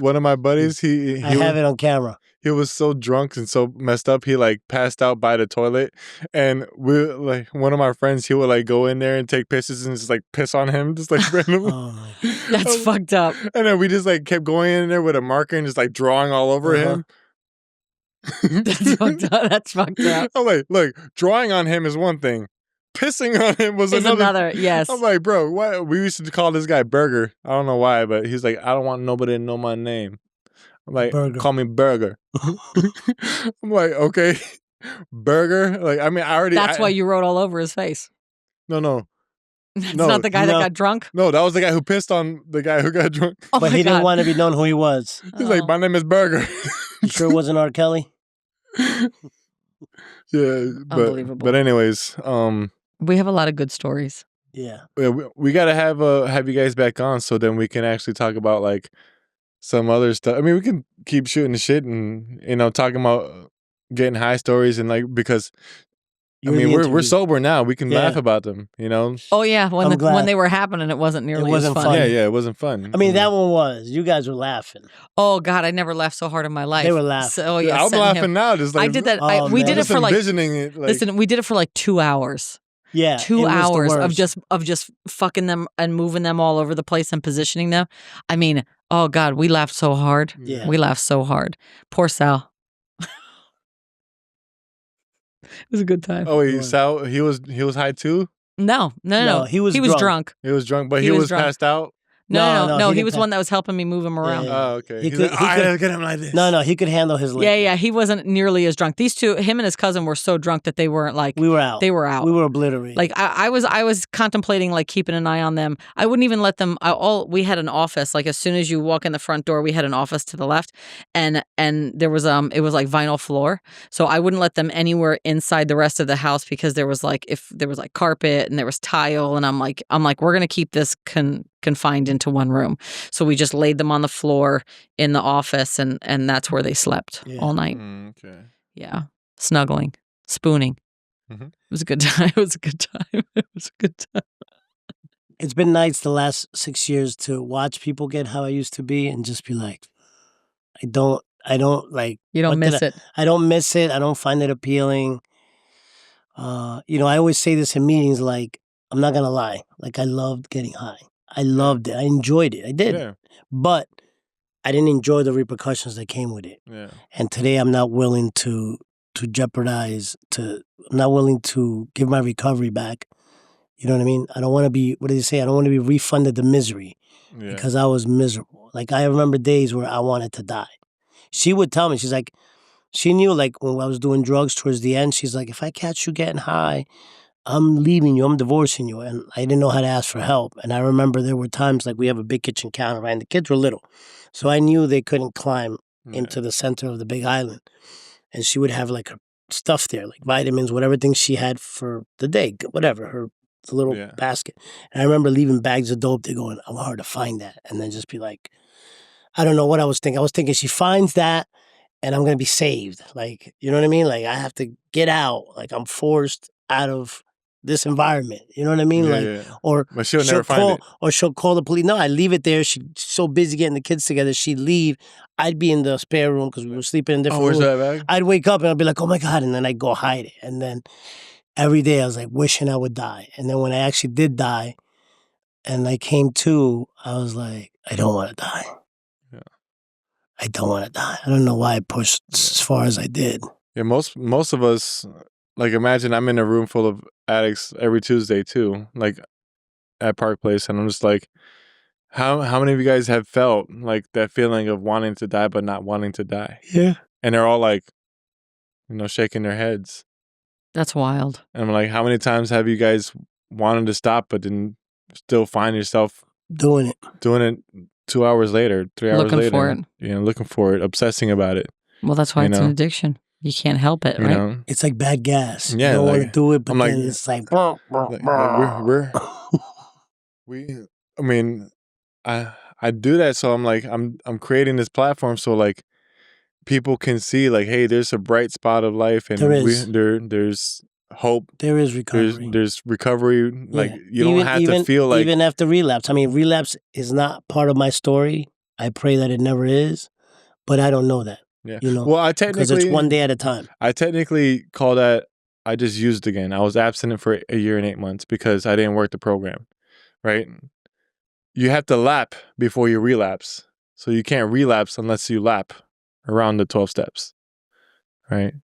One of my buddies, I have it on camera. He was so drunk and so messed up, he like passed out by the toilet. And we like one of my friends, he would like go in there and take pisses and just like piss on him, just like randomly. Oh my. That's fucked up. And then we just like kept going in there with a marker and just like drawing all over him. That's fucked up. That's fucked up. I'm like, look, drawing on him is one thing, pissing on him was Is another, yes. I'm like, bro, why? We used to call this guy Burger. I don't know why, but he's like, I don't want nobody to know my name. I'm like, Burger. call me Burger. I'm like, okay, Burger. Like, I mean, That's why you wrote all over his face. No. That's No, not the guy that got drunk? No, that was the guy who pissed on the guy who got drunk. Oh But my he didn't God. want to be known who he was. He's like, my name is Burger. You sure it wasn't R. Kelly? Yeah, Unbelievable. But anyways, we have a lot of good stories. Yeah. we gotta have you guys back on so then we can actually talk about like some other stuff. I mean, we can keep shooting the shit and talking about getting high stories and like because we're sober now. We can laugh about them, Oh yeah, when they were happening, it wasn't nearly as fun. Yeah, it wasn't fun. I mean, that one was. You guys were laughing. Oh God, I never laughed so hard in my life. They were laughing. So, yeah, I'm laughing now. Just like I did that. Oh, we man. did it for like. Envisioning it. Like, Listen, we did it for like 2 hours. Yeah, 2 hours of just fucking them and moving them all over the place and positioning them. I mean, oh God, we laughed so hard. Yeah. We laughed so hard. Poor Sal. It was a good time. oh, Sal, he was high too. No. He was drunk. He was drunk, but he was drunk. passed out. No, he was one that was helping me move him around. Yeah. Oh, okay. He He's could- like, he I could- gotta get him like this. No, he could handle his liquor. Yeah, he wasn't nearly as drunk. These two, him and his cousin, were so drunk that they weren't like. We were out. They were out. We were obliterated. Like I was contemplating like keeping an eye on them. I wouldn't even let them. We had an office. Like as soon as you walk in the front door, we had an office to the left, and there was it was like vinyl floor. So I wouldn't let them anywhere inside the rest of the house because there was like carpet and there was tile, and I'm like we're gonna keep this confined into one room. So we just laid them on the floor in the office, and that's where they slept all night. Okay. Yeah, snuggling, spooning. Mhm. It was a good time. It was a good time. It was a good time. it's been nice the last 6 years to watch people get how I used to be and just be like, I don't like. You don't miss it. I don't miss it. I don't find it appealing. I always say this in meetings, like, I'm not going to lie. Like, I loved getting high. I loved it. I enjoyed it. I did. Yeah. But I didn't enjoy the repercussions that came with it. Yeah. And today I'm not willing to jeopardize, I'm not willing to give my recovery back. You know what I mean? I don't want to be, what did they say? I don't want to be refunded the misery Yeah. because I was miserable. Like, I remember days where I wanted to die. She would tell me, she's like, she knew, like, when I was doing drugs towards the end, she's like, if I catch you getting high, I'm leaving you, I'm divorcing you. And I didn't know how to ask for help. And I remember there were times, like, we have a big kitchen counter, right? And the kids were little. So I knew they couldn't climb into the center of the big island. And she would have, like, her stuff there, like vitamins, whatever things she had for the day, whatever, the little basket. And I remember leaving bags of dope there going, I want her to find that. And then just be like, I don't know what I was thinking. I was thinking she finds that and I'm going to be saved. Like, you know what I mean? Like, I have to get out. Like, I'm forced out of this environment. You know what I mean? Or but she'll never find it. Or she'll call the police. No, I leave it there. She's so busy getting the kids together. She'd leave. I'd be in the spare room because we were sleeping in different rooms. Where's that bag? I'd wake up and I'd be like, oh my God. And then I'd go hide it. And then every day I was like wishing I would die. And then when I actually did die and I came to, I was like, I don't want to die. Yeah. I don't want to die. I don't know why I pushed as far as I did. Yeah, most of us, like, imagine I'm in a room full of addicts every Tuesday too, like at Park Place, and I'm just like, how many of you guys have felt like that feeling of wanting to die but not wanting to die? Yeah. And they're all like, shaking their heads. That's wild. And I'm like, how many times have you guys wanted to stop but then still find yourself doing it 2 hours later, 3 hours looking later? For it. Looking for it, obsessing about it. Well, that's why it's an addiction. You can't help it, right? It's like bad gas. Yeah, you don't like, want to do it, but I'm then like, it's like... I do that, so I'm like, I'm creating this platform so like people can see like, hey, there's a bright spot of life, and there's hope. There is recovery. There's recovery. Like, you don't have to feel like, even after relapse. I mean, relapse is not part of my story. I pray that it never is, but I don't know that. Yeah. Well, because it's one day at a time. I technically call that, I just used again. I was abstinent for a year and 8 months because I didn't work the program, right? You have to lap before you relapse. So you can't relapse unless you lap around the 12 steps, right?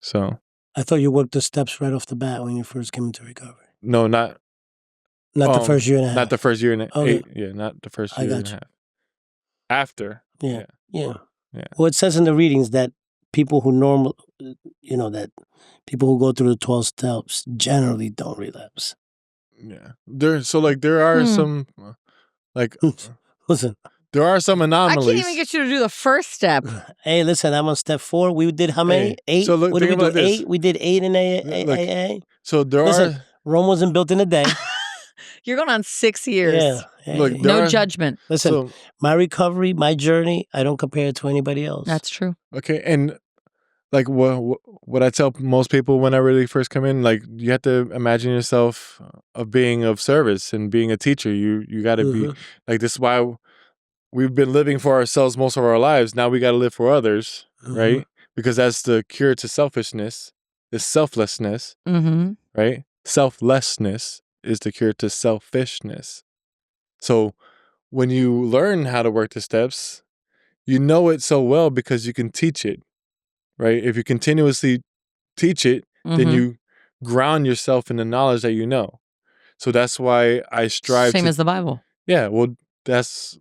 So I thought you worked the steps right off the bat when you first came into recovery. No, not the first year and a half. Not the first year and Okay. not the first I year got and a you. half. After. Yeah. Yeah. Well, it says in the readings that people who that people who go through the 12 steps generally don't relapse. Yeah. There are some like Listen, there are some I anomalies. can't even get you to do the first step. hey, listen, I'm on step 4. We did how many? Hey, 8? so look, What did we think do? about this. 8? We did 8 in Look, AA. So there Listen, are Rome wasn't built in a day. You're going on 6 years. Yeah. Look, Hey. there No are- judgment. Listen, so my recovery, my journey, I don't compare it to anybody else. That's true. okay, and like what I tell most people whenever they first come in, like you have to imagine yourself of being of service and being a teacher. You got to be like, this is why we've been living for ourselves most of our lives. Now we got to live for others, right? Because that's the cure to selfishness, is selflessness, right? Selflessness is the cure to selfishness. So when you learn how to work the steps, you know it so well because you can teach it, right? If you continuously teach it, then you ground yourself in the knowledge that you know. So that's why I strive Same as the Bible. Yeah, well, that's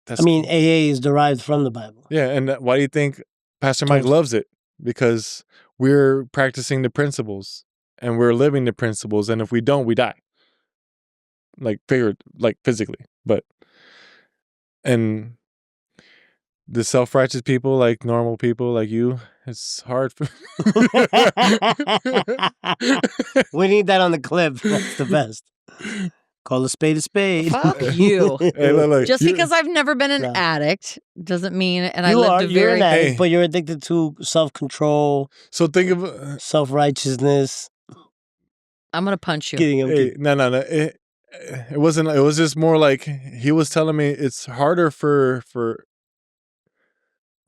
I mean, AA is derived from the Bible. Yeah, and why do you think Pastor Mike loves it? Because we're practicing the principles and we're living the principles, and if we don't, we die. Like physically. And the self-righteous people, like normal people like you, it's hard for We need that on the clip. That's the best. Call a spade a spade. Fuck you. Hey, look, Just because I've never been an addict doesn't mean, and I lived a you're very... an addict, but you're addicted to self-control. So think of self-righteousness. I'm going to punch you. No. It wasn't. It was just more like he was telling me it's harder for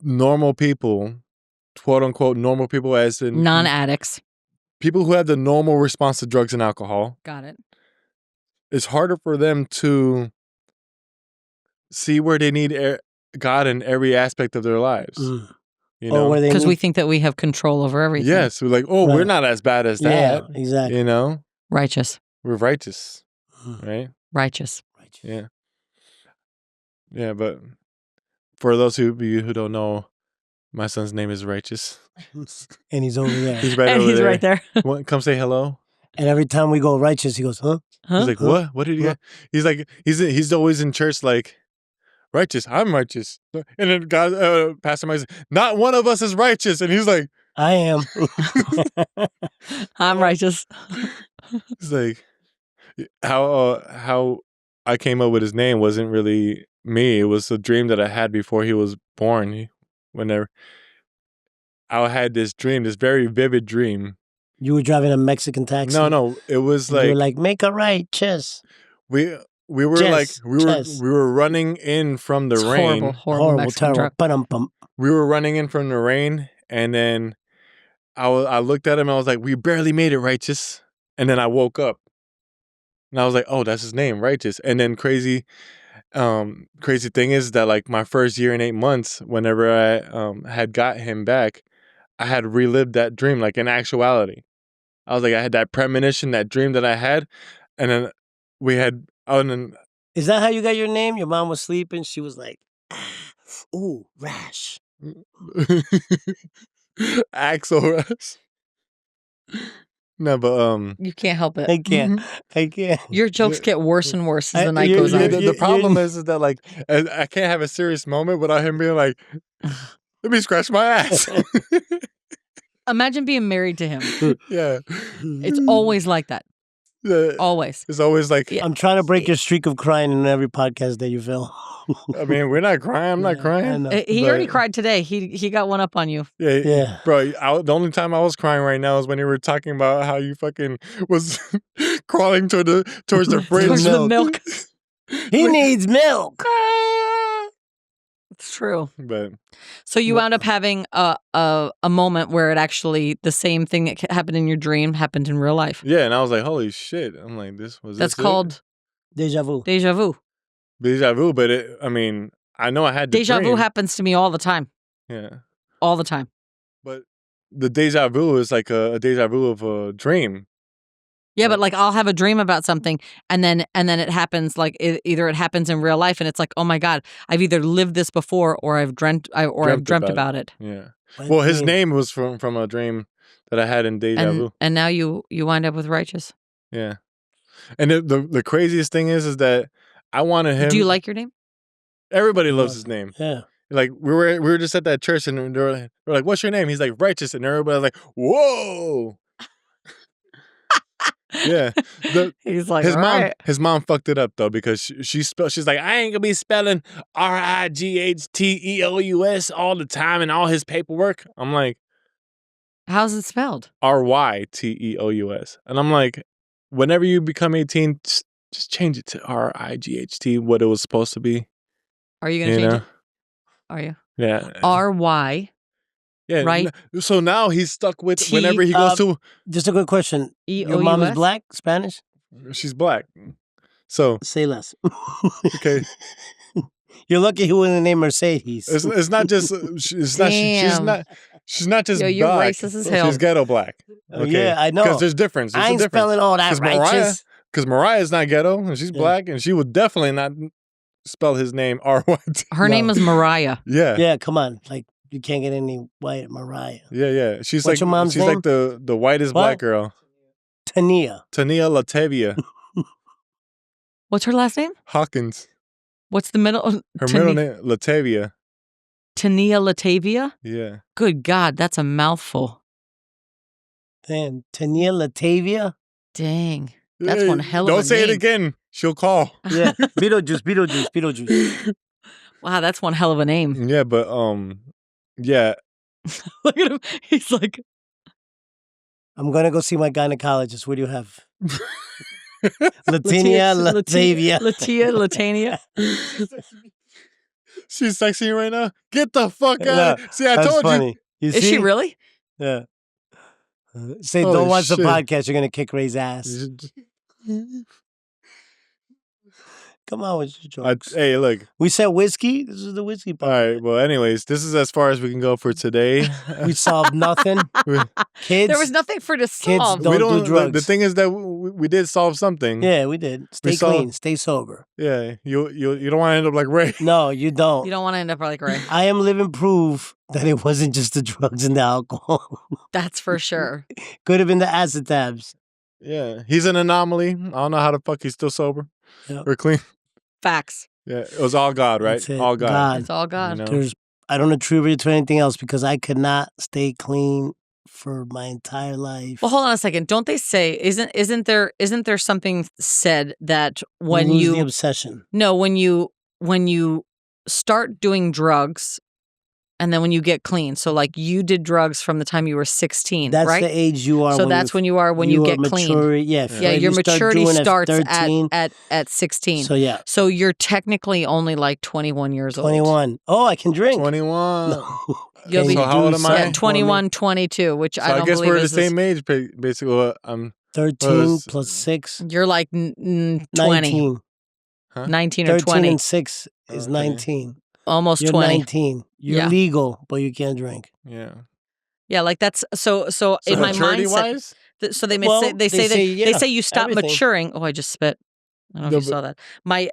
normal people, quote unquote, normal people, as in non-addicts, people who have the normal response to drugs and alcohol. Got it. It's harder for them to see where they need God in every aspect of their lives. You know, because we think that we have control over everything. Yes, we're like, we're not as bad as that. Yeah, exactly. You know, righteous. We're righteous, right? Righteous. Yeah. Yeah, but for those of you who don't know, my son's name is Righteous. And he's over there. He's right and over he's there. right there. Come say hello. And every time we go Righteous, he goes, huh? He's like, what? What did he get? He's like, he's always in church like, righteous, I'm righteous. And then God, Pastor Mike says, not one of us is righteous. And he's like, I am. I'm righteous. He's like, how I came up with his name wasn't really me. It was a dream that I had before he was born. Whenever I had this dream, this very vivid dream. You were driving a Mexican taxi? No. It was you were like, make a right, chess. We were running in from the rain. Horrible, terrible. We were running in from the rain, and then I looked at him and I was like, we barely made it, Righteous. And then I woke up. And I was like, oh, that's his name, Righteous. And then crazy thing is that like my first year and 8 months, whenever I had got him back, I had relived that dream like in actuality. I was like, I had that premonition, that dream that I had, and then we had. Is that how you got your name? Your mom was sleeping. She was like, ooh, Rash. Axel Rash. No, but you can't help it. I can't. I can't. Your jokes get worse and worse as the night goes on. The problem is that like I can't have a serious moment without him being like, let me scratch my ass. Imagine being married to him. Yeah. It's always like that. Always. It's always like, I'm trying to break your streak of crying in every podcast that you film. I mean, we're not crying. I'm not crying. He already cried today. He got one up on you. Yeah. Bro, the only time I was crying right now is when you were talking about how you fucking was crawling towards the fridge. Towards the milk. He needs milk. It's true. But so you wound up having a moment where it actually, the same thing that happened in your dream happened in real life. Yeah, and I was like, holy shit. I'm like, That's called deja vu. Deja vu. Deja vu, but I know I had the Deja dream. vu happens to me all the time. Yeah. All the time. But the deja vu is like a deja vu of a dream. Yeah, but like I'll have a dream about something, and then it happens. Like either it happens in real life, and it's like, oh my god, I've either lived this before, or I've dreamt about it. Yeah. Well, his name was from a dream that I had in deja vu. And now you wind up with Righteous. Yeah. And the craziest thing is that I wanted him. Do you like your name? Everybody loves his name. Yeah. Like we were just at that church, and they were like, "What's your name?" He's like, Righteous, and everybody was like, "Whoa." Yeah, he's like his mom fucked it up though, because she's like, I ain't gonna be spelling RIGHTELUS all the time in all his paperwork. I'm like, how's it spelled? RYTEOUS, and I'm like, whenever you become 18, just change it to RIGHT, what it was supposed to be. Are you gonna change it? Are you? Yeah. RY. Yeah, right. So now he's stuck with whenever he goes to. Just a quick question. Your mom is black, Spanish? She's black. So say less. Okay. You're lucky he wouldn't name Mercedes. It's not just. She's not just. Yo, you're black. racist as hell. She's ghetto black. Okay. Yeah, I know. Because there's difference. I ain't spelling all that righteous. Because Mariah's not ghetto and she's black, and she would definitely not spell his name RYT. Her name is Mariah. Yeah. Yeah, come on. Like, you can't get any white Mariah. Yeah. She's What's like your mom's she's name? like the whitest black girl. Tania Latavia. What's her last name? Hawkins. What's the middle? Her middle name Latavia. Tania Latavia? Yeah. Good God, that's a mouthful. Damn, Tania Latavia? Dang. That's one hell of a name. Don't say it again. She'll call. Yeah. Beetlejuice. Wow, that's one hell of a name. Yeah, but yeah. Look at him. He's like, I'm gonna go see my gynecologist. What do you have? Latania Latavia. Latania. She's texting you right now. Get the fuck out! See, I told funny. You. Is she really? Yeah. Say, Holy don't watch shit. the podcast. You're gonna kick Ray's ass. Come on with your jokes. Hey, look. We said whiskey. This is the whiskey part. All right. Well, anyways, this is as far as we can go for today. We solved nothing. Kids. There was nothing for to solve. Kids don't do drugs. The thing is that we did solve something. Yeah, we did. Stay clean. Stay sober. Yeah. You don't want to end up like Ray. No, you don't. You don't want to end up like Ray. I am living proof that it wasn't just the drugs and the alcohol. That's for sure. Could have been the acid tabs. Yeah. He's an anomaly. I don't know how the fuck he's still sober or clean. Facts. Yeah. It was all God, right? All God. It's all God. You know? I don't attribute it to anything else because I could not stay clean for my entire life. Well, hold on a second. Don't they say isn't there something said that when you lose the obsession? No, when you start doing drugs and then when you get clean. So like you did drugs from the time you were 16, that's right? The age you are. So that's when you get clean. Yeah, your maturity starts at 16. So yeah. So you're technically only like 21 years 21. old. Oh, I can drink. 21. No. You'll be so how old am I? Yeah, 21, 22, which so I don't guess believe we're the is same age, basically. I'm 13 plus 6. You're like 20. 19. Huh? 19 or 13 20. and 6 is 19. Almost You're 20. 19. You're legal, but you can't drink. Yeah. Yeah, like that's so in my mindset. Wise? So they say you stop maturing. Oh, I just spit. I don't know if you saw that.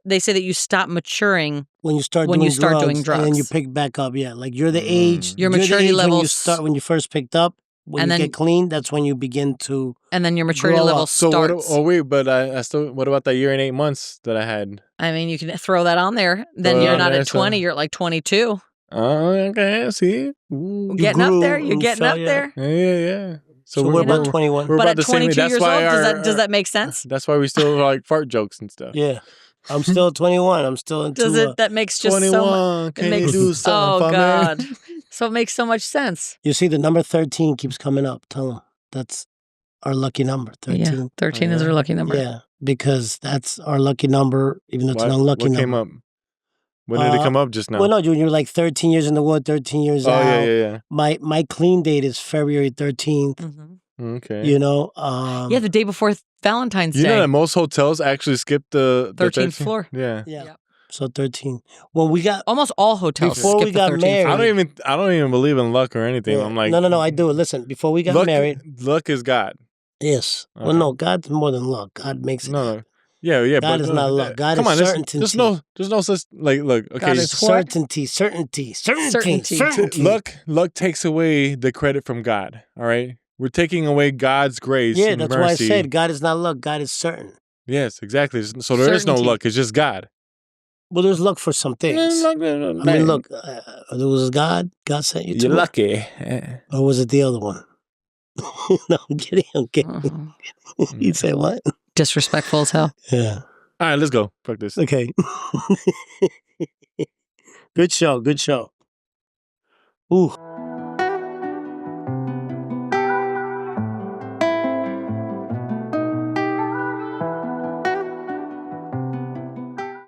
They say that you stop maturing when you start doing drugs, and then you pick back up. Yeah, like you're the age. Your maturity level when you first picked up. When you get clean, that's when you begin to. And then your maturity level starts. But I still. What about that year and 8 months that I had? I mean, you can throw that on there. Then you're not at 20. You're at like 22. Oh, okay. See, getting up there. You're getting up there. Yeah. So we're about 21. But at 22 years old, does that make sense? That's why we still like fart jokes and stuff. Yeah. I'm still 21. I'm still into Does it? That makes just 21. So much. Can you do something? Oh God! So it makes so much sense. You see, the number 13 keeps coming up. Tell them that's our lucky number. 13. Yeah, 13 is our lucky number. Yeah, because that's our lucky number, even though it's an unlucky number. What came up? When did it come up just now? Well, no, you're like 13 years in the wood, 13 years out. Yeah. My clean date is February 13th. Mm-hmm. Okay. You know? Yeah, the day before Valentine's Day. You know that most hotels actually skip the 13th floor. Yeah. Yeah. episode 13. Well, we got Almost all hotels Before skip we the got 13th married- week. I don't even believe in luck or anything. Yeah. I'm like, no, I do. Listen, before we got luck, married, luck is God. yes. Well, Okay. no, God's more than luck. God makes it. No. Yeah, God but is not luck. God come is on, certainty. there's no such like look. Okay, God is what? Certainty. Certainty. luck takes away the credit from God. All right, we're taking away God's grace. Yeah, and that's mercy. why I said God is not luck. God is certain. Yes, exactly. So there is no Certainty. luck. It's just God. Well, there's luck for some things. I mean, look, there was God. God sent you to You're me? lucky. Or was it the other one? No, I'm kidding. Mhm. You say what? Disrespectful as hell. Yeah. All right, let's go. Fuck this. Okay. Good show. Ooh.